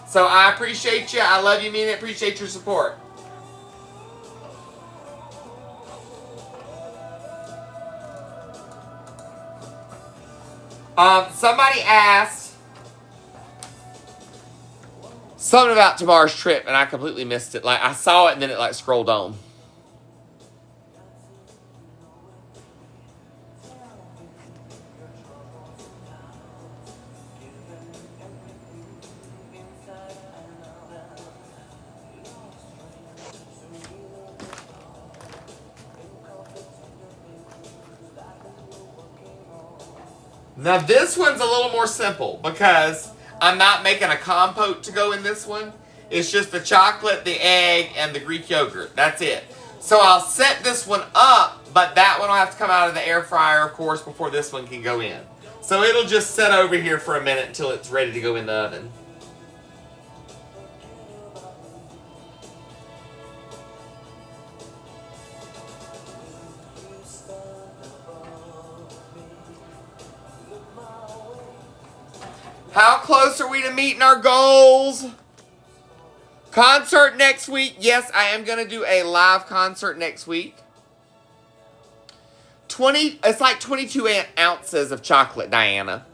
So I appreciate you. I love you, mean it. Appreciate your support. Somebody asked something about tomorrow's trip, and I completely missed it. Like, I saw it, and then it, like, scrolled on. Now, this one's a little more simple because I'm not making a compote to go in this one. It's just the chocolate, the egg, and the Greek yogurt. That's it. So I'll set this one up, but that one will have to come out of the air fryer, of course, before this one can go in. So it'll just sit over here for a minute until it's ready to go in the oven. How close are we to meeting our goals? Concert next week. Yes, I am going to do a live concert next week. It's like 22 ounces of chocolate, Diana.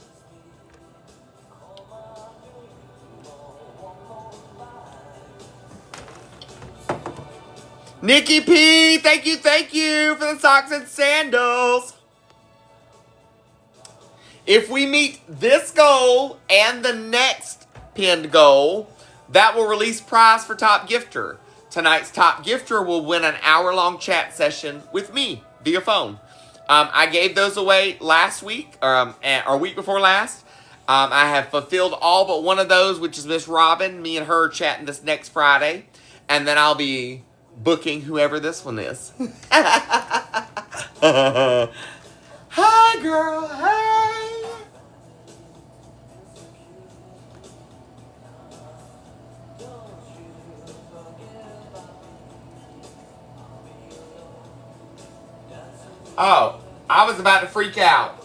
Nikki P, thank you for the socks and sandals. If we meet this goal and the next pinned goal, that will release prize for top gifter. Tonight's top gifter will win an hour-long chat session with me via phone. I gave those away last week, or week before last. I have fulfilled all but one of those, which is Miss Robin. Me and her chatting this next Friday. And then I'll be booking whoever this one is. Hi, girl. Hey. Oh, I was about to freak out.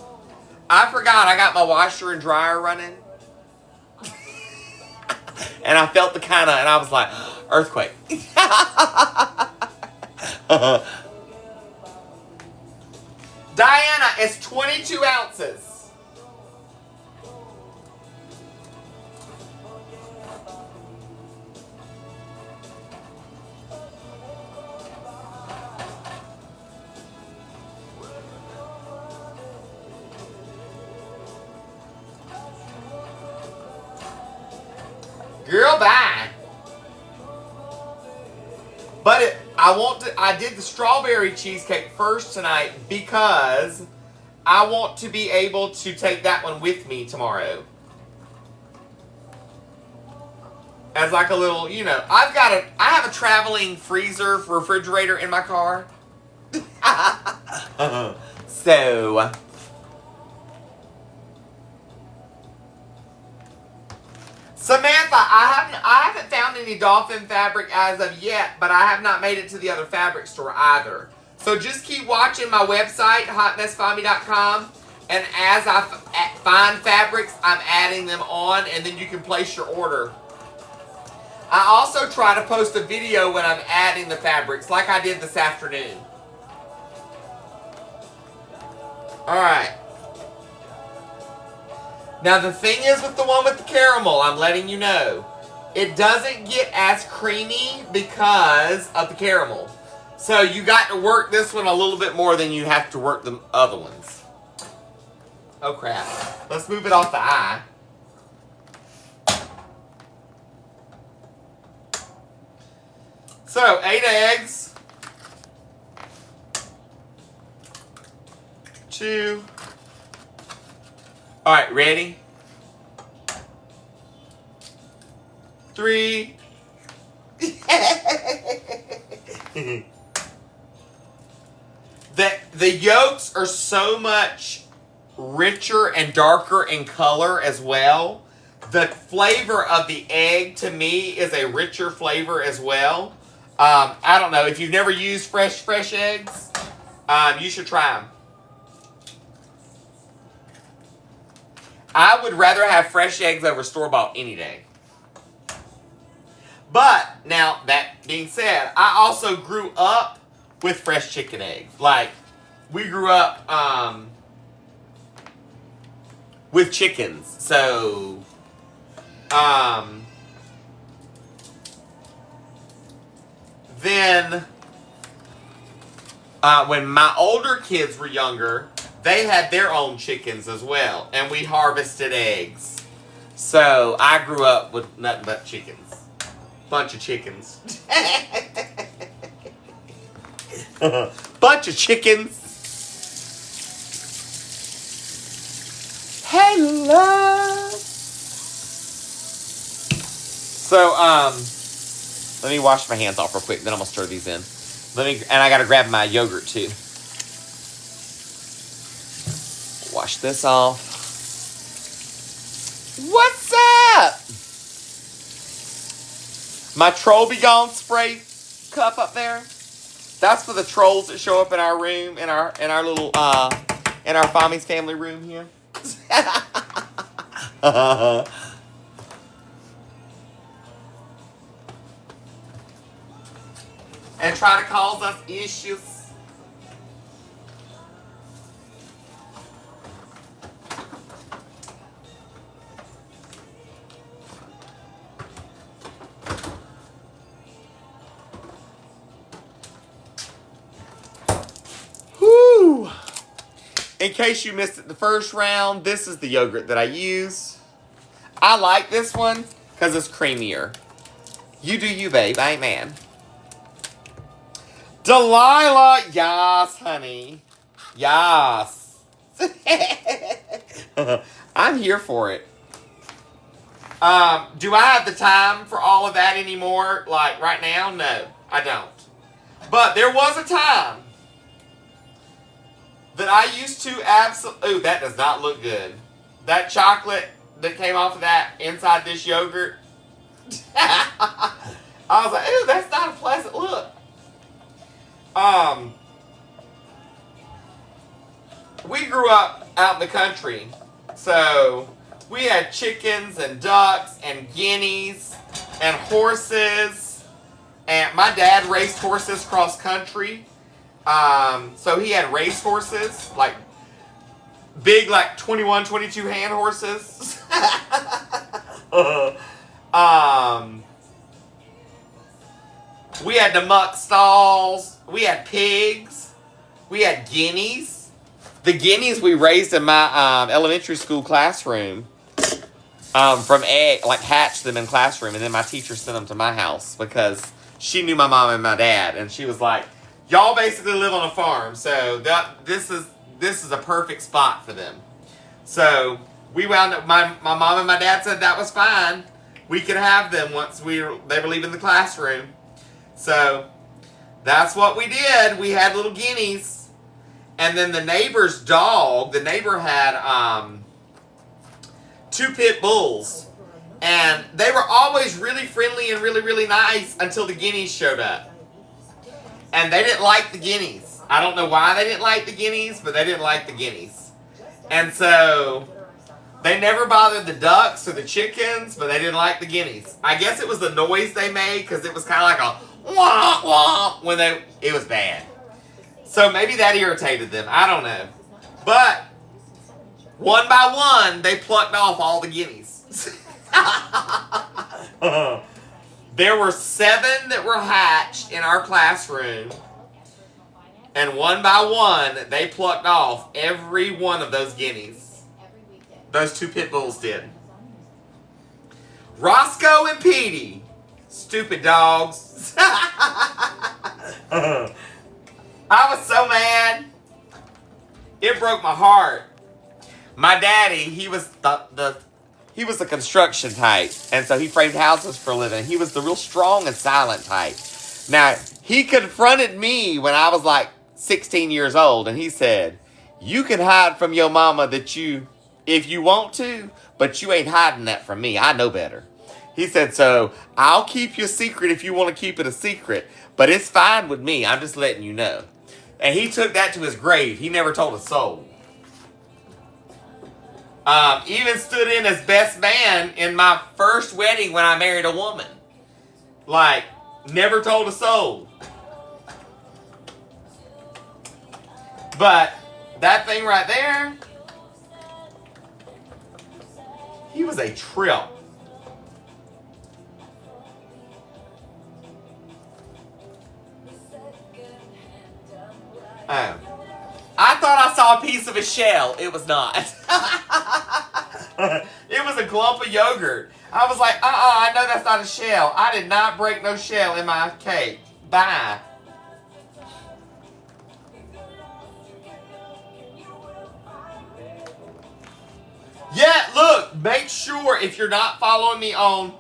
I forgot I got my washer and dryer running. And I felt the kind of, and I was like, earthquake. Diana, it's 22 ounces. Girl, bye. But I did the strawberry cheesecake first tonight because I want to be able to take that one with me tomorrow. As like a little, I have a traveling freezer refrigerator in my car. So Samantha, I haven't found any dolphin fabric as of yet, but I have not made it to the other fabric store either. So just keep watching my website, hotmessfommy.com, and as I find fabrics, I'm adding them on, and then you can place your order. I also try to post a video when I'm adding the fabrics, like I did this afternoon. Alright. Now the thing is with the one with the caramel, I'm letting you know, it doesn't get as creamy because of the caramel. So you got to work this one a little bit more than you have to work the other ones. Oh crap. Let's move it off the eye. So, 8 eggs. 2. Alright, ready? 3. The yolks are so much richer and darker in color as well. The flavor of the egg, to me, is a richer flavor as well. I don't know. If you've never used fresh eggs, you should try them. I would rather have fresh eggs over store-bought any day. But, now, that being said, I also grew up with fresh chicken eggs. Like, we grew up with chickens. So, then, when my older kids were younger, they had their own chickens as well. And we harvested eggs. So, I grew up with nothing but chickens. Bunch of chickens. Bunch of chickens. Hello. So, let me wash my hands off real quick, then I'm gonna stir these in. And I gotta grab my yogurt too. Wash this off. What's up? My Troll Be Gone spray cup up there. That's for the trolls that show up in our room, in our little in our Fami's family room here. And try to cause us issues. Whew. In case you missed it the first round, this is the yogurt that I use. I like this one because it's creamier. You do you, babe. I ain't mad. Delilah, yes, honey. Yes. I'm here for it. Do I have the time for all of that anymore? Like, right now? No, I don't. But there was a time that I used to absolutely... Ooh, that does not look good. That chocolate that came off of that inside this yogurt. I was like, ooh, that's not a pleasant look. We grew up out in the country, so we had chickens and ducks and guineas and horses, and my dad raced horses cross country, so he had race horses, like big, like 21, 22 hand horses. We had the muck stalls. We had pigs. We had guineas. The guineas we raised in my elementary school classroom from egg, like hatched them in classroom, and then my teacher sent them to my house because she knew my mom and my dad, and she was like, "Y'all basically live on a farm, so this is a perfect spot for them." So we wound up. My mom and my dad said that was fine. We could have them once they were leaving the classroom. So that's what we did. We had little guineas. And then the neighbor's dog, the neighbor had 2 pit bulls. And they were always really friendly and really, really nice until the guineas showed up. And they didn't like the guineas. I don't know why they didn't like the guineas, but they didn't like the guineas. And so they never bothered the ducks or the chickens, but they didn't like the guineas. I guess it was the noise they made because it was kind of like a wah, wah, when it was bad. So maybe that irritated them. I don't know. But one by one, they plucked off all the guineas. There were 7 that were hatched in our classroom. And one by one, they plucked off every one of those guineas. Those 2 pit bulls did. Roscoe and Petey. Stupid dogs. I was so mad. It broke my heart. My daddy, he was the He was a construction type, and so he framed houses for a living. He was the real strong and silent type. Now, he confronted me when I was like 16 years old, and he said, you can hide from your mama if you want to, but you ain't hiding that from me. I know better. He said, so I'll keep your secret if you want to keep it a secret, but it's fine with me. I'm just letting you know. And he took that to his grave. He never told a soul. Even stood in as best man in my first wedding when I married a woman. Like, never told a soul. But that thing right there, he was a trip. I thought I saw a piece of a shell. It was not. It was a clump of yogurt. I was like, I know that's not a shell. I did not break no shell in my cake. Bye. Yeah, look, make sure if you're not following me on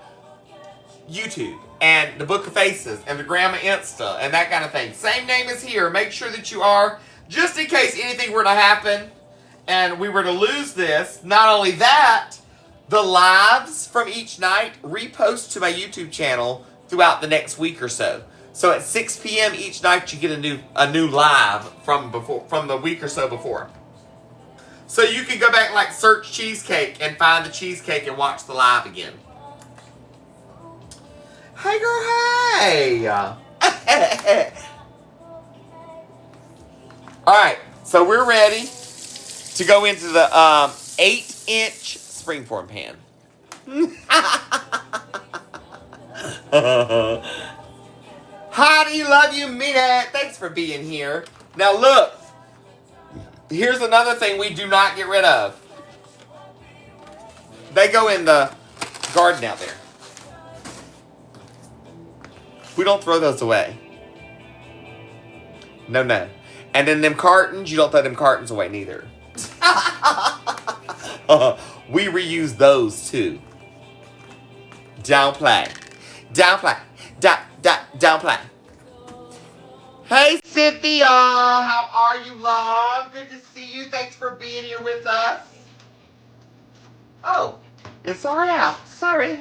YouTube and the Book of Faces and the Grandma Insta and that kind of thing. Same name as here. Make sure that you are, just in case anything were to happen and we were to lose this. Not only that, the lives from each night repost to my YouTube channel throughout the next week or so. So at 6 p.m. each night you get a new live from the week or so before. So you can go back and like search cheesecake and find the cheesecake and watch the live again. Hey girl, hey! Alright, so we're ready to go into the 8-inch springform pan. Heidi, love you, mean it. Thanks for being here. Now look, here's another thing we do not get rid of. They go in the garden out there. We don't throw those away. No, no. And then them cartons, you don't throw them cartons away neither. We reuse those too. Don't play. Don't play. Don't play. Hey Cynthia, how are you, love? Good to see you. Thanks for being here with us. Oh, it's already out. Sorry.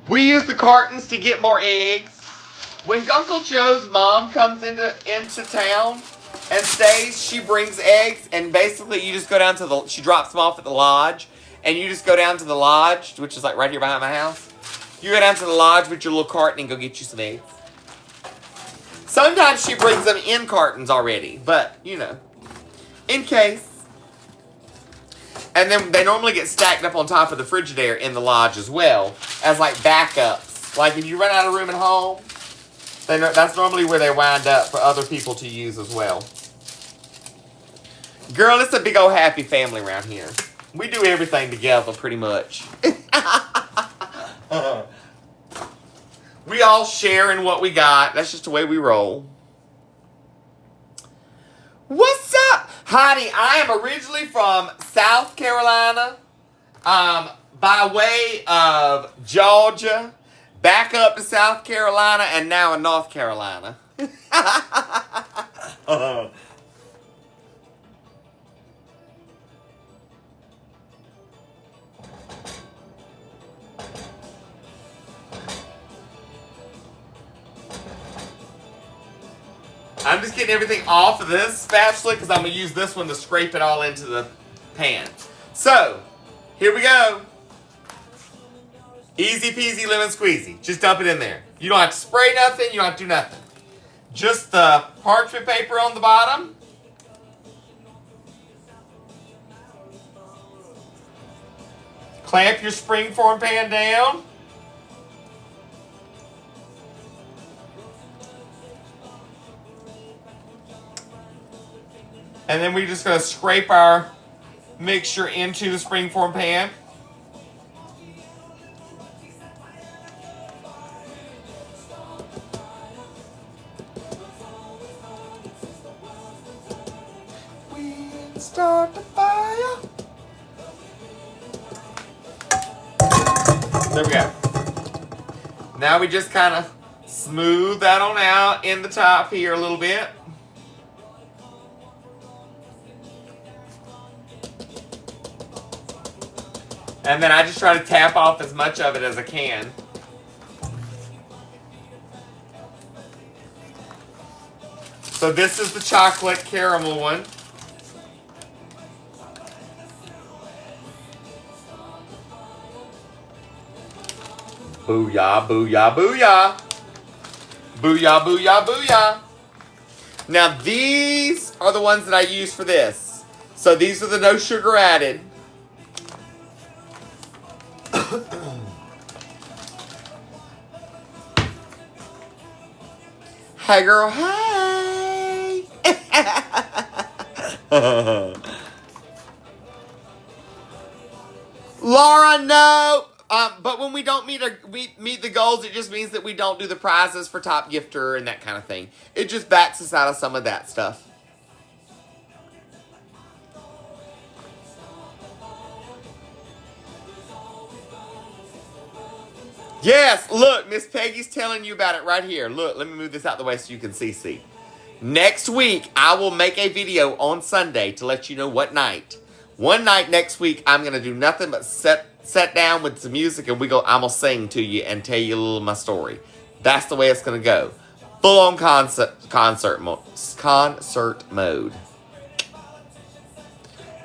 We use the cartons to get more eggs. When Uncle Joe's mom comes into town and stays, she brings eggs, and basically you just go down to she drops them off at the lodge, and you just go down to the lodge, which is like right here behind my house. You go down to the lodge with your little carton and go get you some eggs. Sometimes she brings them in cartons already, but, you know, in case. And then they normally get stacked up on top of the Frigidaire in the lodge as well, as like backups. Like if you run out of room at home, that's normally where they wind up for other people to use as well. Girl, it's a big old happy family around here. We do everything together pretty much. We all share in what we got. That's just the way we roll. What's up? Heidi, I am originally from South Carolina, by way of Georgia, back up to South Carolina, and now in North Carolina. I'm just getting everything off of this spatula because I'm going to use this one to scrape it all into the pan. So, here we go. Easy peasy lemon squeezy. Just dump it in there. You don't have to spray nothing. You don't have to do nothing. Just the parchment paper on the bottom. Clamp your springform pan down. And then we're just going to scrape our mixture into the springform pan. start the fire. There we go. Now we just kind of smooth that on out in the top here a little bit. And then I just try to tap off as much of it as I can. So this is the chocolate caramel one. Booyah, booyah, booyah. Booyah, booyah, booyah. Now these are the ones that I use for this. So these are the no sugar added. Hey girl, hey. Laura, no. But when we don't meet the goals, it just means that we don't do the prizes for top gifter and that kind of thing. It just backs us out of some of that stuff. Yes, look, Miss Peggy's telling you about it right here. Look, let me move this out the way so you can see. Next week, I will make a video on Sunday to let you know what night. One night next week, I'm going to do nothing but sit down with some music and I'm going to sing to you and tell you a little of my story. That's the way it's going to go. Full on concert mode.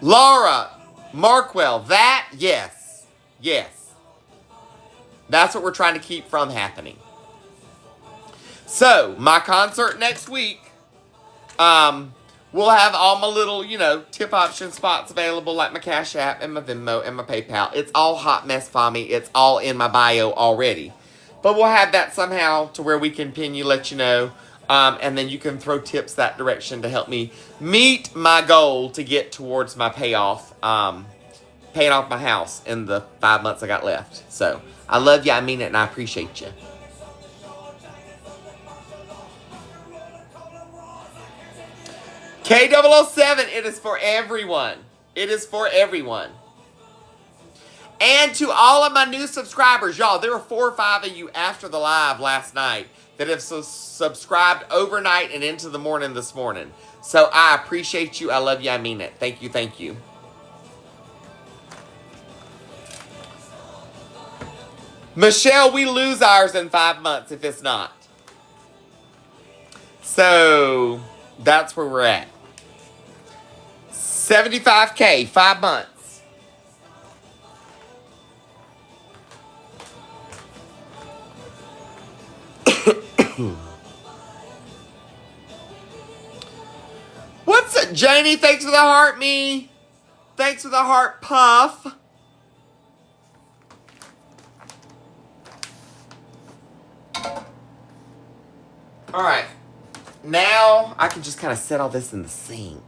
Laura, Markwell, that, yes. Yes. That's what we're trying to keep from happening. So, my concert next week, we'll have all my little, tip option spots available, like my Cash App and my Venmo and my PayPal. It's all hot mess for me. It's all in my bio already. But we'll have that somehow to where we can pin you, let you know. And then you can throw tips that direction to help me meet my goal to get towards my payoff, paying off my house in the 5 months I got left. So, I love you, I mean it, and I appreciate you. K007, it is for everyone. It is for everyone. And to all of my new subscribers, y'all, there were 4 or 5 of you after the live last night that have subscribed overnight and into the morning this morning. So I appreciate you. I love you. I mean it. Thank you. Thank you. Michelle, we lose ours in 5 months if it's not. So that's where we're at. 75K, 5 months. What's it, Janie? Thanks for the heart, me. Thanks for the heart, Puff. All right. Now I can just kind of set all this in the sink.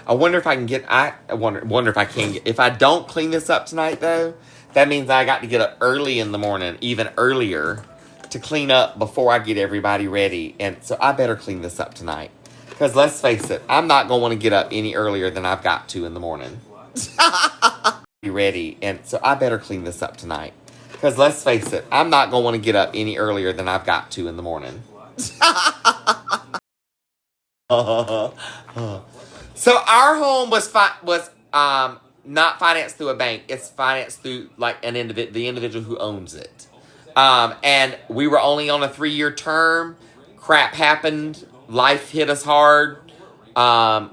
I wonder if I can get. I wonder if I can get. If I don't clean this up tonight, though, that means I got to get up early in the morning, even earlier, to clean up before I get everybody ready. And so I better clean this up tonight. Because let's face it, I'm not going to want to get up any earlier than I've got to in the morning. Be ready. And so I better clean this up tonight. Because let's face it, I'm not going to want to get up any earlier than I've got to in the morning. So our home was not financed through a bank. It's financed through like the individual who owns it. And we were only on a 3-year term. Crap happened. Life hit us hard.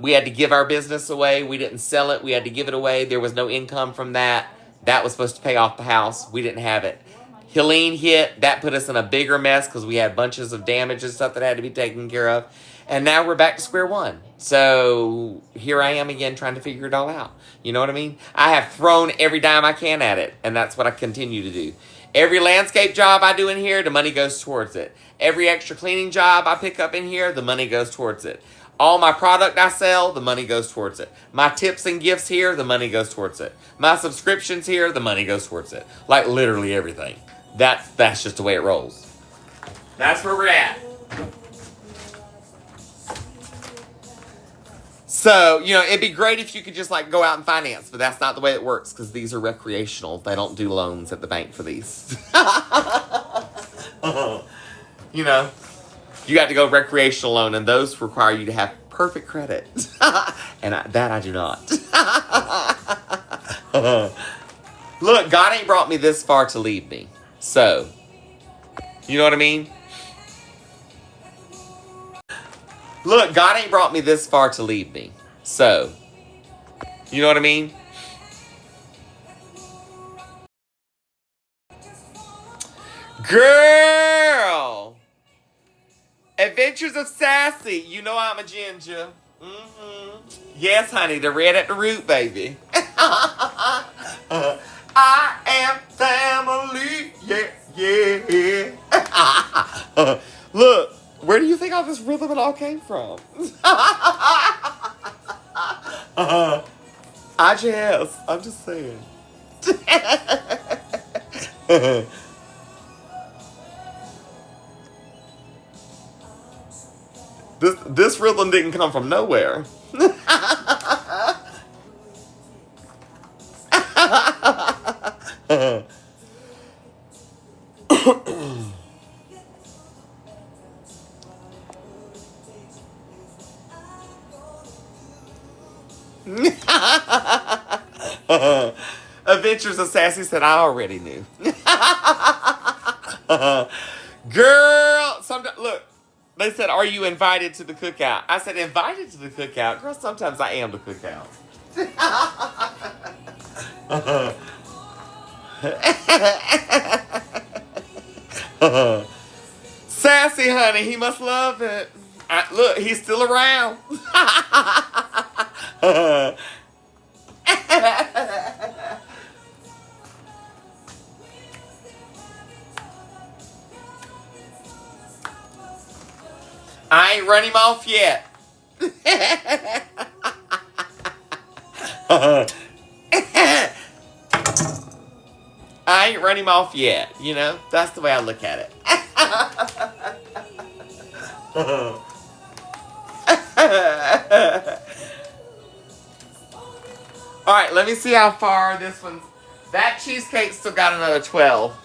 We had to give our business away. We didn't sell it. We had to give it away. There was no income from that. That was supposed to pay off the house. We didn't have it. Helene hit. That put us in a bigger mess because we had bunches of damage and stuff that had to be taken care of. And now we're back to square one. So here I am again trying to figure it all out. You know what I mean? I have thrown every dime I can at it. And that's what I continue to do. Every landscape job I do in here, the money goes towards it. Every extra cleaning job I pick up in here, the money goes towards it. All my product I sell, the money goes towards it. My tips and gifts here, the money goes towards it. My subscriptions here, the money goes towards it. Like literally everything. That's just the way it rolls. That's where we're at. So, you know, it'd be great if you could just like go out and finance, but that's not the way it works because these are recreational. They don't do loans at the bank for these. You know, you got to go recreational loan, and those require you to have perfect credit. And I do not. Look, God ain't brought me this far to leave me. So, you know what I mean? Look, God ain't brought me this far to leave me. So, you know what I mean? Girl! Adventures of Sassy. You know I'm a ginger. Mm-hmm. Yes, honey, the red at the root, baby. I am family. Yeah, yeah. Look, where do you think all this rhythm and all came from? I'm just saying. This rhythm didn't come from nowhere. Adventures of Sassy said, I already knew. Girl, look, they said, are you invited to the cookout? I said, invited to the cookout? Girl, sometimes I am the cookout. Sassy, honey, he must love it. Look, he's still around. I ain't run him off yet. I ain't run him off yet. You know, that's the way I look at it. All right, let me see how far this one's. That cheesecake still got another 12.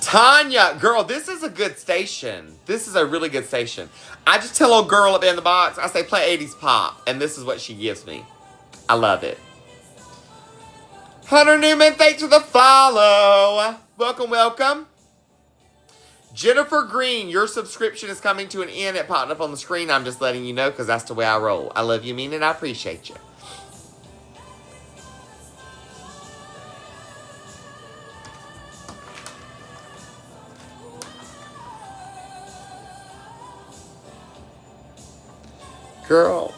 Tanya, girl, this is a good station. This is a really good station. I just tell old girl up in the box, I say play 80s pop, and this is what she gives me. I love it. Hunter Newman, thanks for the follow. Welcome, welcome. Jennifer Green, your subscription is coming to an end. It popped up on the screen. I'm just letting you know because that's the way I roll. I love you, mean it. I appreciate you. Girl,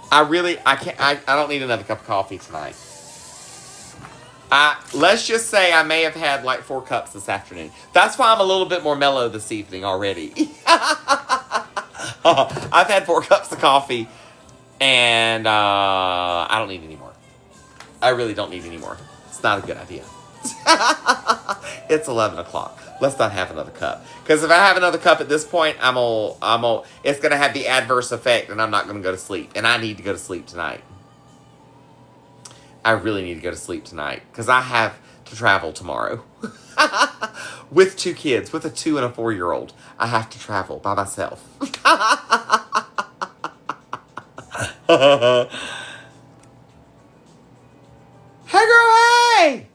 I don't need another cup of coffee tonight. Let's just say I may have had like 4 cups this afternoon. That's why I'm a little bit more mellow this evening already. I've had 4 cups of coffee, and I don't need any more. I really don't need any more. It's not a good idea. It's 11 o'clock. Let's not have another cup. Because if I have another cup at this point, it's going to have the adverse effect, and I'm not going to go to sleep. And I need to go to sleep tonight. I really need to go to sleep tonight. Because I have to travel tomorrow. With 2 kids. With a 2 and a 4-year-old. I have to travel by myself. Hey, girl, hey!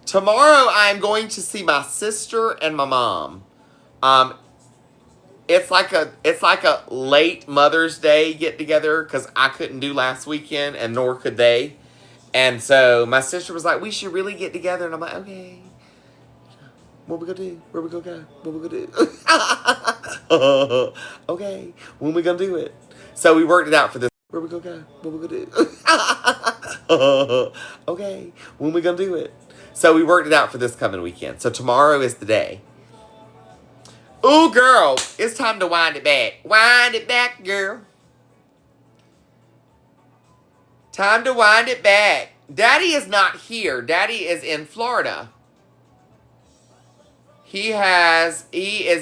Tomorrow, I'm going to see my sister and my mom. It's like a late Mother's Day get together because I couldn't do last weekend and nor could they, and so my sister was like, "We should really get together," and I'm like, "Okay, what we gonna do? Where we gonna go? What we gonna do?" Okay, when we gonna do it? So we worked it out for this. Where we gonna go? What we gonna do? Okay, when we gonna do it? So we worked it out for this coming weekend. So tomorrow is the day. Ooh, girl, it's time to wind it back. Wind it back, girl. Time to wind it back. Daddy is not here. Daddy is in Florida. He is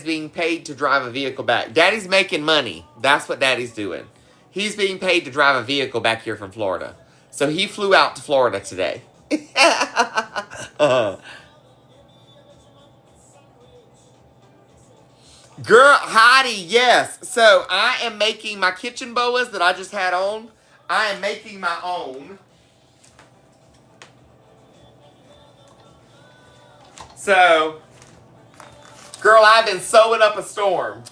being paid to drive a vehicle back. Daddy's making money. That's what Daddy's doing. He's being paid to drive a vehicle back here from Florida. So he flew out to Florida today. Girl, Heidi, yes. So I am making my kitchen boas that I just had on. I am making my own. So, girl, I've been sewing up a storm.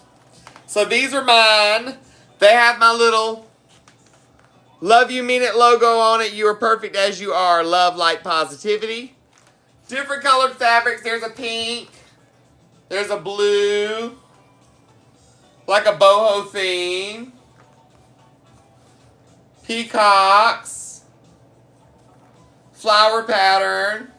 So these are mine. They have my little Love You Mean It logo on it. You are perfect as you are. Love, light, positivity. Different colored fabrics. There's a pink. There's a blue. Like a boho theme. Peacocks. Flower pattern.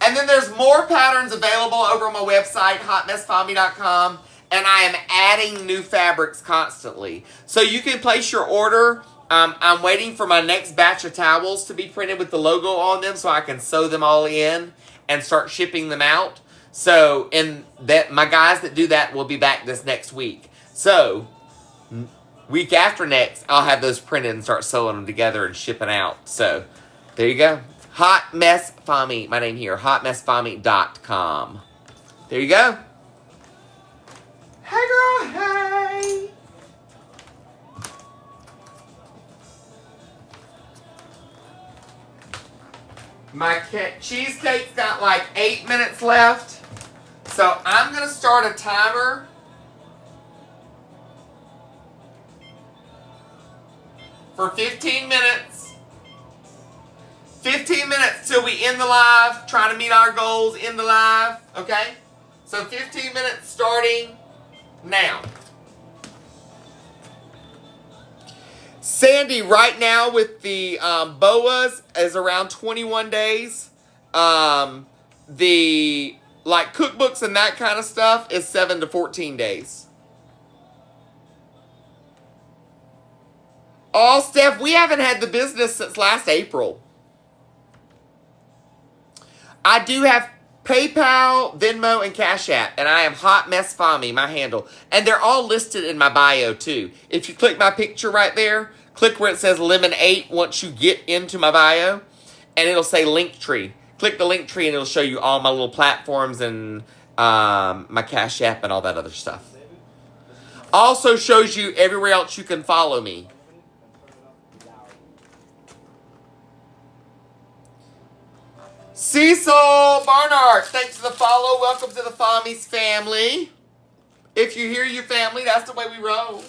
And then there's more patterns available over on my website, hotmessfami.com. And I am adding new fabrics constantly. So you can place your order. I'm waiting for my next batch of towels to be printed with the logo on them so I can sew them all in and start shipping them out. So my guys that do that will be back this next week. So week after next, I'll have those printed and start sewing them together and shipping out. So there you go. Hot Mess Fami, my name here, hotmessfami.com. There you go. Hey girl, hey. My cheesecake's got like 8 minutes left. So I'm going to start a timer. For 15 minutes. 15 minutes till we end the live. Trying to meet our goals in the live. Okay? So 15 minutes starting now. Sandy, right now with the boas is around 21 days. The like cookbooks and that kind of stuff is 7 to 14 days. Oh, Steph, we haven't had the business since last April. I do have PayPal, Venmo, and Cash App, and I am Hot Mess Fami, my handle. And they're all listed in my bio, too. If you click my picture right there, click where it says Lemon 8 once you get into my bio, and it'll say Linktree. Click the Linktree, and it'll show you all my little platforms and my Cash App and all that other stuff. Also shows you everywhere else you can follow me. Cecil Barnard, thanks for the follow. Welcome to the Fami's family. If you hear your family, that's the way we roll.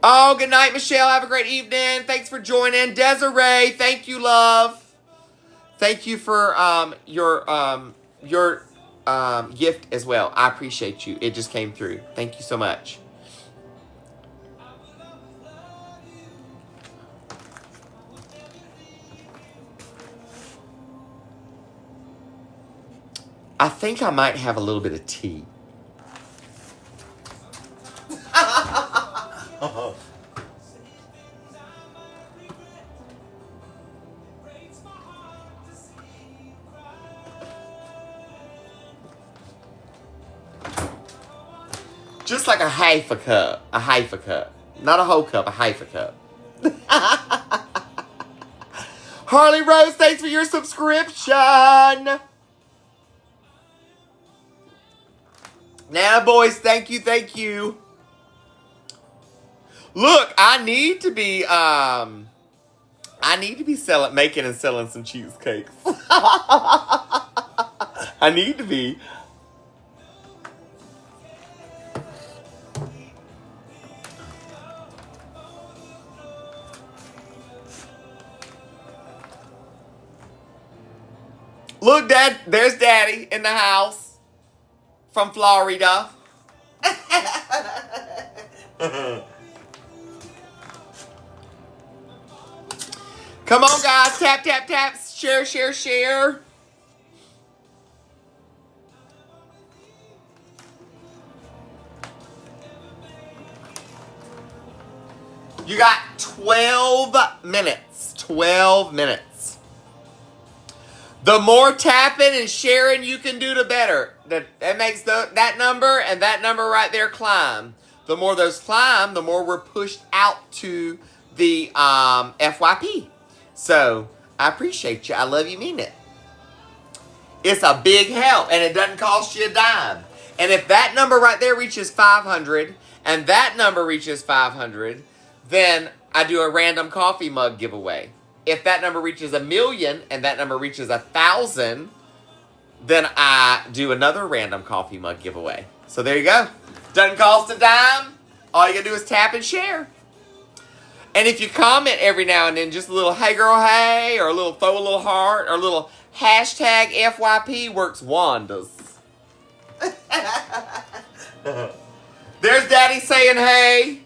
Oh, good night, Michelle. Have a great evening. Thanks for joining. Desiree, thank you, love. Thank you for your gift as well. I appreciate you. It just came through. Thank you so much. I think I might have a little bit of tea. Just like a half a cup. A half a cup. Not a whole cup, a half a cup. Harley Rose, thanks for your subscription. Now, boys, thank you, thank you. Look, I need to be making and selling some cheesecakes. I need to be. Look, Dad, there's Daddy in the house. From Florida. Come on, guys. Tap, tap, tap. Share, share, share. You got 12 minutes. 12 minutes. The more tapping and sharing you can do, the better. That makes that number and that number right there climb. The more those climb, the more we're pushed out to the FYP. So, I appreciate you. I love you, mean it. It's a big help, and it doesn't cost you a dime. And if that number right there reaches 500, and that number reaches 500, then I do a random coffee mug giveaway. If that number reaches 1,000,000 and that number reaches 1,000, then I do another random coffee mug giveaway. So there you go. Doesn't cost a dime. All you gotta do is tap and share. And if you comment every now and then, just a little hey girl hey, or throw a little heart, or a little hashtag FYP works wonders. There's Daddy saying hey.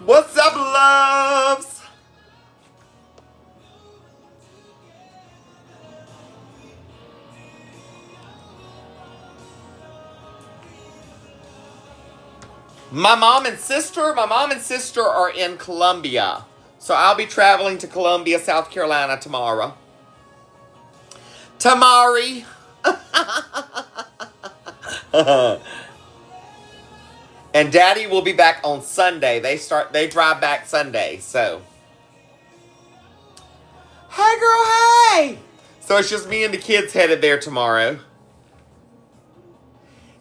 What's up, loves? My mom and sister are in Columbia. So I'll be traveling to Columbia, South Carolina tomorrow. Tamari. And Daddy will be back on Sunday. They drive back Sunday, so. Hey, girl, hey! So it's just me and the kids headed there tomorrow.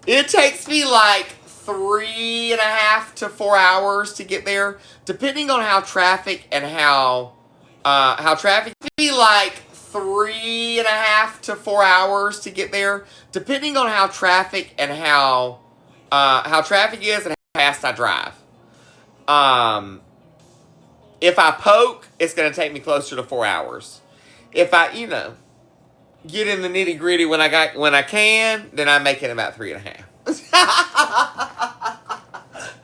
It takes me like 3.5 to 4 hours to get there, depending on how traffic and how traffic. It'd be like 3.5 to 4 hours to get there, depending on how traffic and how traffic is and how fast I drive. If I poke, it's going to take me closer to 4 hours. If I, get in the nitty gritty when I can, then I make it about 3.5.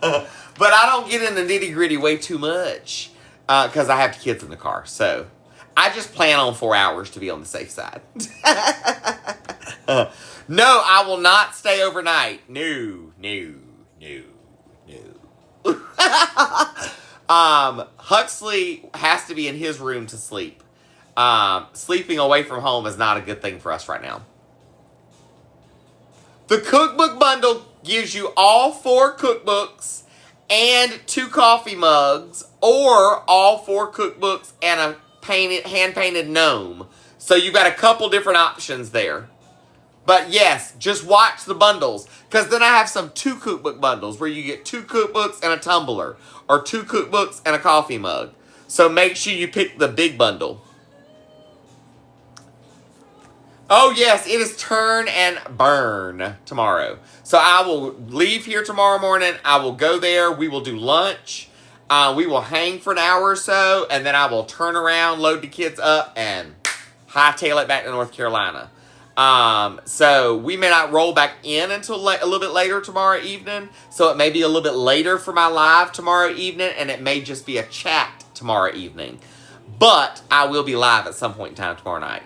But I don't get in the nitty gritty way too much because I have the kids in the car. So I just plan on 4 hours to be on the safe side. No, I will not stay overnight. No. Huxley has to be in his room to sleep. Sleeping away from home is not a good thing for us right now. The cookbook bundle gives you all 4 cookbooks and 2 coffee mugs, or all 4 cookbooks and a hand-painted gnome. So you've got a couple different options there. But yes, just watch the bundles, because then I have some 2 cookbook bundles where you get 2 cookbooks and a tumbler, or 2 cookbooks and a coffee mug. So make sure you pick the big bundle. Oh yes, it is turn and burn tomorrow. So I will leave here tomorrow morning. I will go there. We will do lunch. We will hang for an hour or so, and then I will turn around, load the kids up, and hightail it back to North Carolina. So we may not roll back in until a little bit later tomorrow evening. So it may be a little bit later for my live tomorrow evening, and it may just be a chat tomorrow evening. But I will be live at some point in time tomorrow night.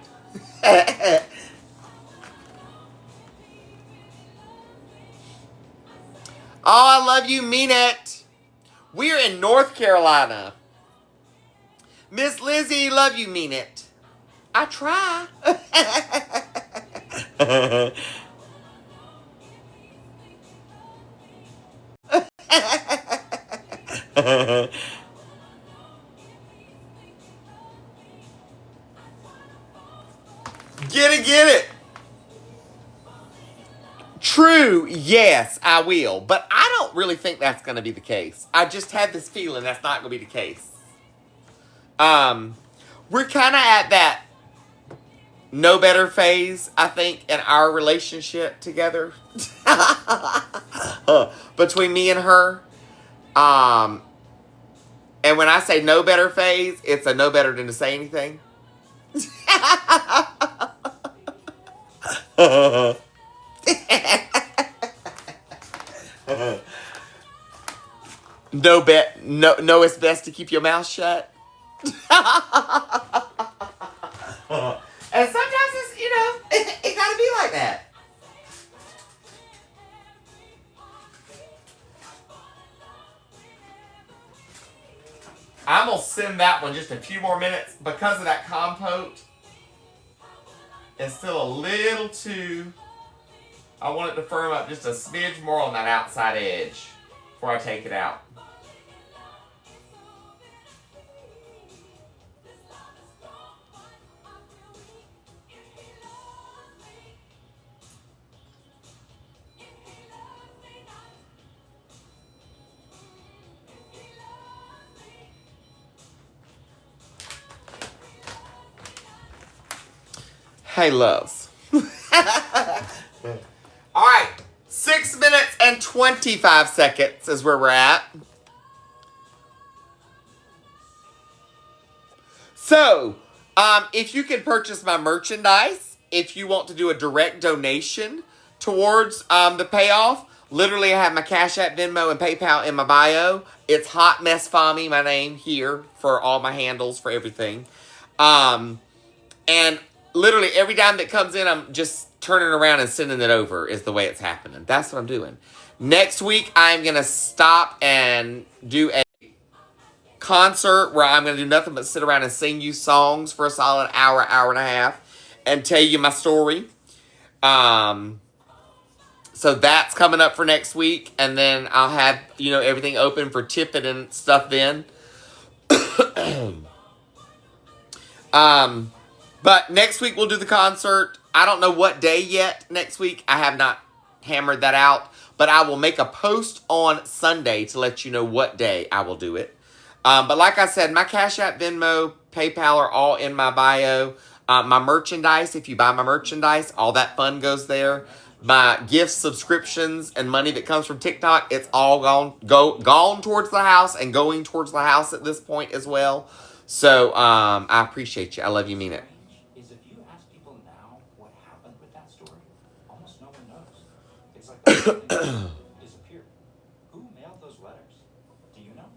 Oh, I love you, mean it. We're in North Carolina. Miss Lizzie, love you, mean it. I try. Get it. True, yes, I will. But I don't really think that's going to be the case. I just have this feeling that's not going to be the case. We're kind of at that know better phase, I think, in our relationship together. Between me and her. And when I say know better phase, it's a know better than to say anything. No, it's best to keep your mouth shut. And sometimes it's, it gotta be like that. I'm gonna send that one just a few more minutes because of that compote. It's still a little too. I want it to firm up just a smidge more on that outside edge before I take it out. Hey, loves. All right, 6 minutes and 25 seconds is where we're at. So, if you can purchase my merchandise, if you want to do a direct donation towards the payoff, literally I have my Cash App, Venmo, and PayPal in my bio. It's Hot Mess Fami, my name here for all my handles for everything. And literally every dime that comes in, I'm just turning around and sending it over is the way it's happening. That's what I'm doing. Next week, I'm going to stop and do a concert where I'm going to do nothing but sit around and sing you songs for a solid hour, hour and a half, and tell you my story. So that's coming up for next week, and then I'll have, everything open for tipping and stuff then. But next week we'll do the concert. I don't know what day yet next week. I have not hammered that out. But I will make a post on Sunday to let you know what day I will do it. But like I said, my Cash App, Venmo, PayPal are all in my bio. My merchandise, if you buy my merchandise, all that fun goes there. My gifts, subscriptions, and money that comes from TikTok, it's all gone towards the house and going towards the house at this point as well. So I appreciate you. I love you, mean it. Is if you ask people now what happened with that story, almost no one knows. It's like that disappeared. Who mailed those letters? Do you know?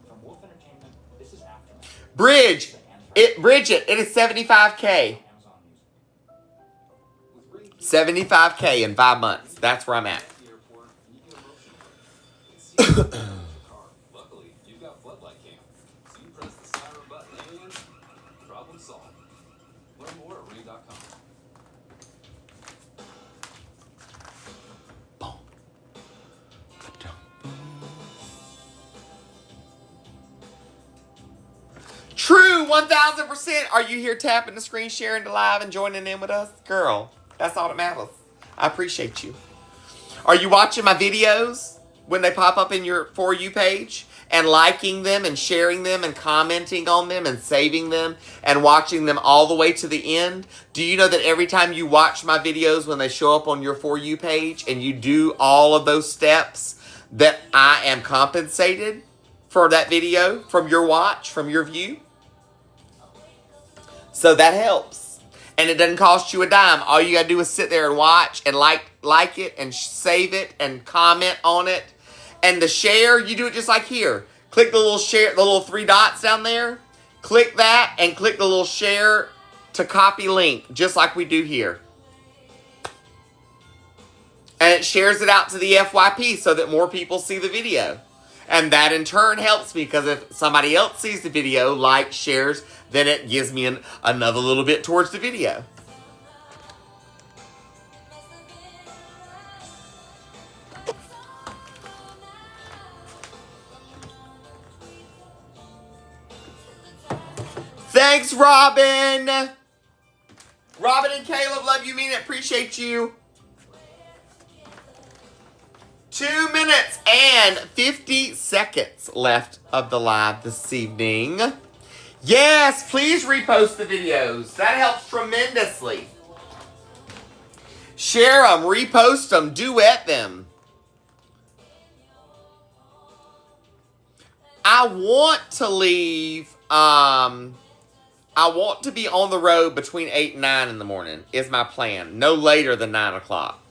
From Wolf Entertainment, this is Aftermath. Bridget, it is 75K. 75K in 5 months. That's where I'm at. Luckily, you've got floodlight cam. So you press the siren button, alien, problem solved. Learn more at ring.com. True, 1000%. Are you here tapping the screen, sharing the live, and joining in with us? Girl, that's all that matters. I appreciate you. Are you watching my videos when they pop up in your For You page? And liking them and sharing them and commenting on them and saving them and watching them all the way to the end? Do you know that every time you watch my videos when they show up on your For You page and you do all of those steps, that I am compensated for that video from your watch, from your view? So that helps. And it doesn't cost you a dime. All you got to do is sit there and watch and like it and save it and comment on it. And the share, you do it just like here. Click the little share, the little 3 dots down there. Click that and click the little share to copy link, just like we do here. And it shares it out to the FYP so that more people see the video. And that in turn helps me, because if somebody else sees the video, like, shares, then it gives me another little bit towards the video. Thanks, Robin. Robin and Caleb, love you, mean it, appreciate you. 2 minutes and 50 seconds left of the live this evening. Yes, please repost the videos. That helps tremendously. Share them, repost them, duet them. I want to leave I want to be on the road between 8 and 9 in the morning is my plan. No later than 9 o'clock.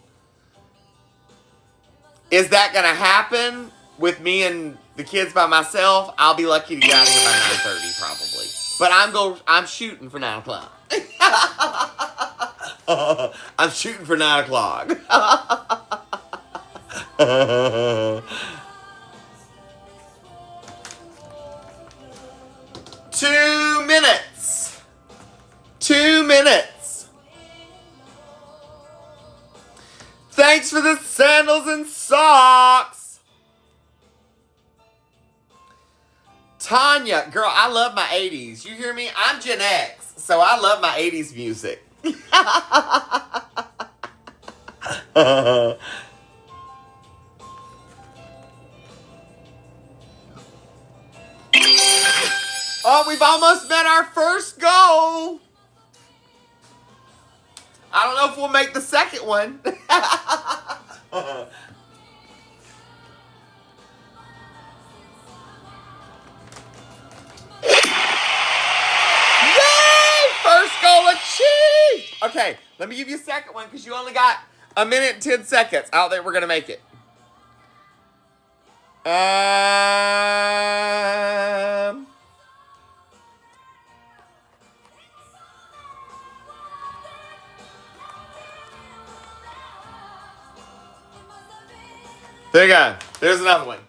Is that going to happen with me and the kids by myself? I'll be lucky to get out of here by 9:30 probably. But I'm shooting for 9 o'clock. I'm shooting for 9 o'clock. 2 minutes. 2 minutes. Thanks for the sandals and socks. Tanya, girl, I love my 80s. You hear me? I'm Gen X, so I love my 80s music. Oh, we've almost met our first goal. I don't know if we'll make the second one. Yay! First goal achieved. Okay, let me give you a second one because you only got a minute and 10 seconds. I don't think we're going to make it. There you go. There's another one.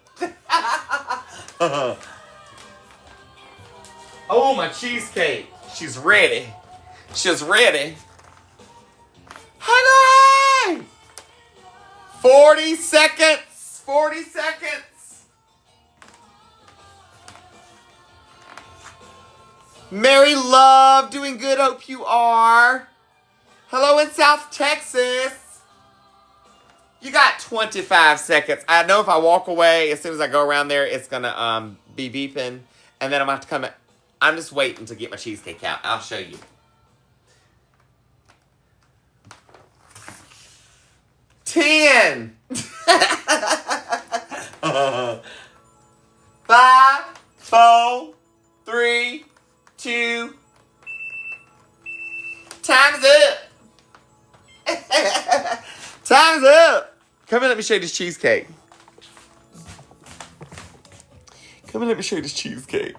Oh, my cheesecake. She's ready. She's ready. Hello! 40 seconds. 40 seconds. Mary Love, doing good. Hope you are. Hello in South Texas. You got 25 seconds. I know if I walk away, as soon as I go around there, it's going to be beeping. And then I'm going to have to come in. I'm just waiting to get my cheesecake out. I'll show you. Ten. 5, 4, 3, 2. Time's up. Time's up. Come in, let me show you this cheesecake. Come in, let me show you this cheesecake.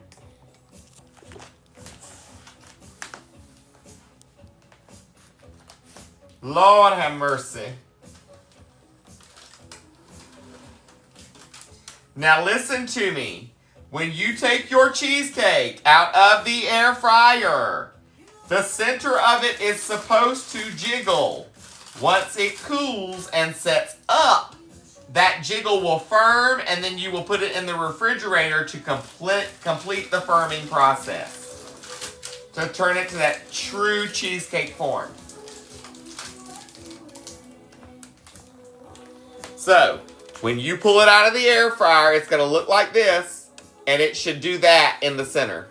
Lord have mercy. Now listen to me. When you take your cheesecake out of the air fryer, the center of it is supposed to jiggle. Once it cools and sets up, that jiggle will firm, and then you will put it in the refrigerator to complete the firming process. To turn it to that true cheesecake form. So, when you pull it out of the air fryer, it's going to look like this, and it should do that in the center.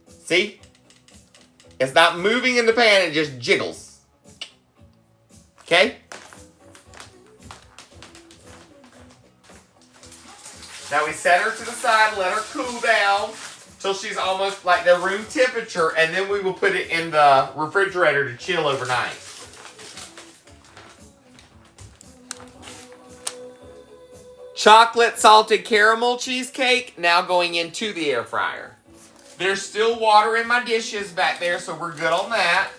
See? It's not moving in the pan, it just jiggles. Okay? Now we set her to the side, let her cool down till she's almost like the room temperature, and then we will put it in the refrigerator to chill overnight. Chocolate salted caramel cheesecake now going into the air fryer. There's still water in my dishes back there, so we're good on that.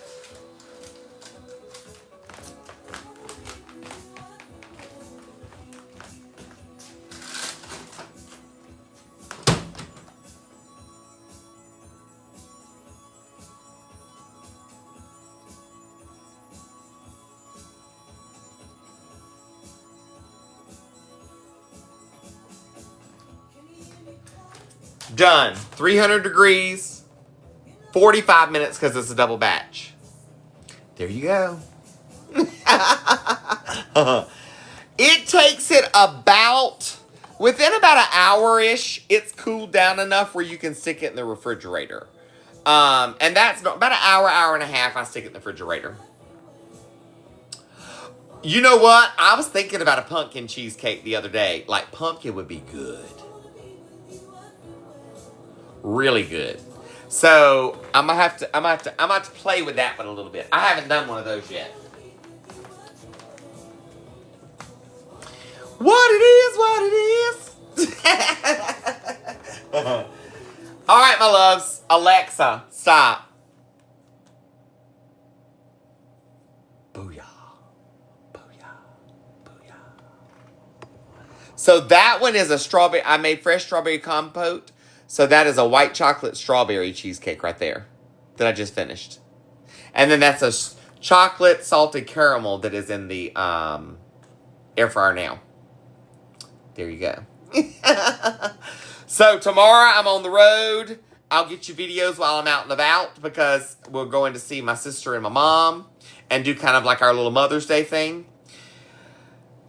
Done. 300 degrees. 45 minutes because it's a double batch. There you go. It takes it within about an hour-ish, it's cooled down enough where you can stick it in the refrigerator. And that's about an hour and a half, I stick it in the refrigerator. You know what? I was thinking about a pumpkin cheesecake the other day. Like, pumpkin would be good. Really good. So I'm gonna have to play with that one a little bit. I haven't done one of those yet. What it is, what it is. All right, my loves. Alexa, stop. Booyah. Booyah. Booyah. So that one is a strawberry. I made fresh strawberry compote. So that is a white chocolate strawberry cheesecake right there that I just finished. And then that's a chocolate salted caramel that is in the air fryer now. There you go. So tomorrow I'm on the road. I'll get you videos while I'm out and about because we're going to see my sister and my mom and do kind of like our little Mother's Day thing.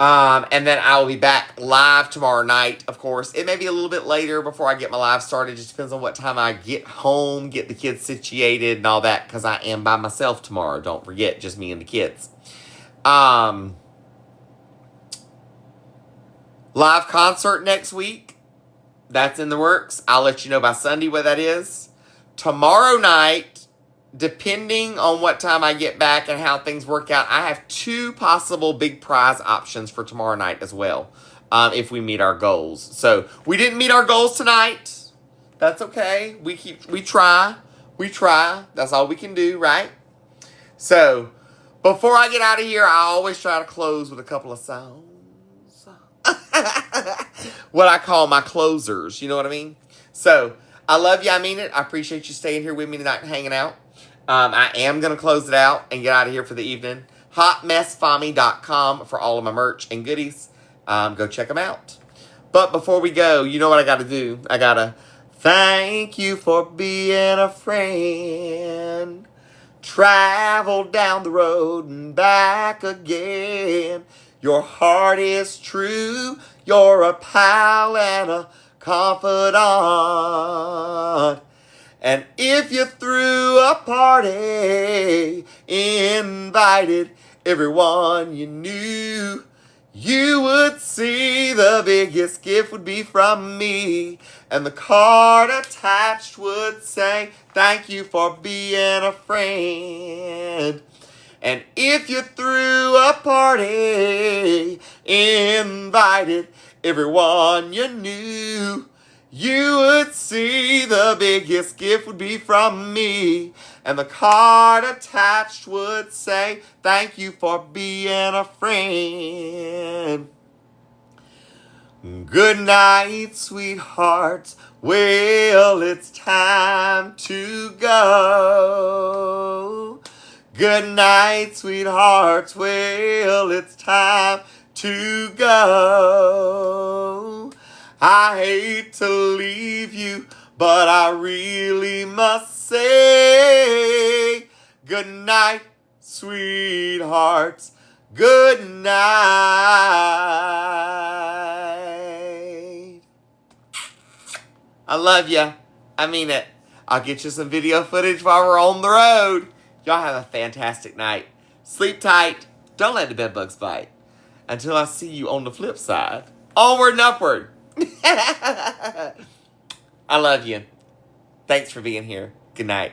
And then I will be back live tomorrow night, of course. It may be a little bit later before I get my live started. It just depends on what time I get home, get the kids situated and all that, because I am by myself tomorrow. Don't forget, just me and the kids. Live concert next week. That's in the works. I'll let you know by Sunday what that is. Tomorrow night, depending on what time I get back and how things work out, I have 2 possible big prize options for tomorrow night as well, if we meet our goals. So, we didn't meet our goals tonight. That's okay. We try. That's all we can do, right? So, before I get out of here, I always try to close with a couple of songs. What I call my closers, you know what I mean? So, I love you, I mean it. I appreciate you staying here with me tonight and hanging out. I am going to close it out and get out of here for the evening. HotMessFami.com for all of my merch and goodies. Go check them out. But before we go, you know what I got to do? I got to thank you for being a friend. Travel down the road and back again. Your heart is true. You're a pal and a confidant. And if you threw a party, invited everyone you knew, you would see the biggest gift would be from me. And the card attached would say, thank you for being a friend. And if you threw a party, invited everyone you knew, you would see the biggest gift would be from me. And the card attached would say, thank you for being a friend. Good night, sweethearts. Well, it's time to go. Good night, sweethearts. Well, it's time to go. I hate to leave you, but I really must say good night, sweethearts. Good night. I love you. I mean it. I'll get you some video footage while we're on the road. Y'all have a fantastic night. Sleep tight. Don't let the bed bugs bite. Until I see you on the flip side. Onward and upward. I love you. Thanks for being here. Good night.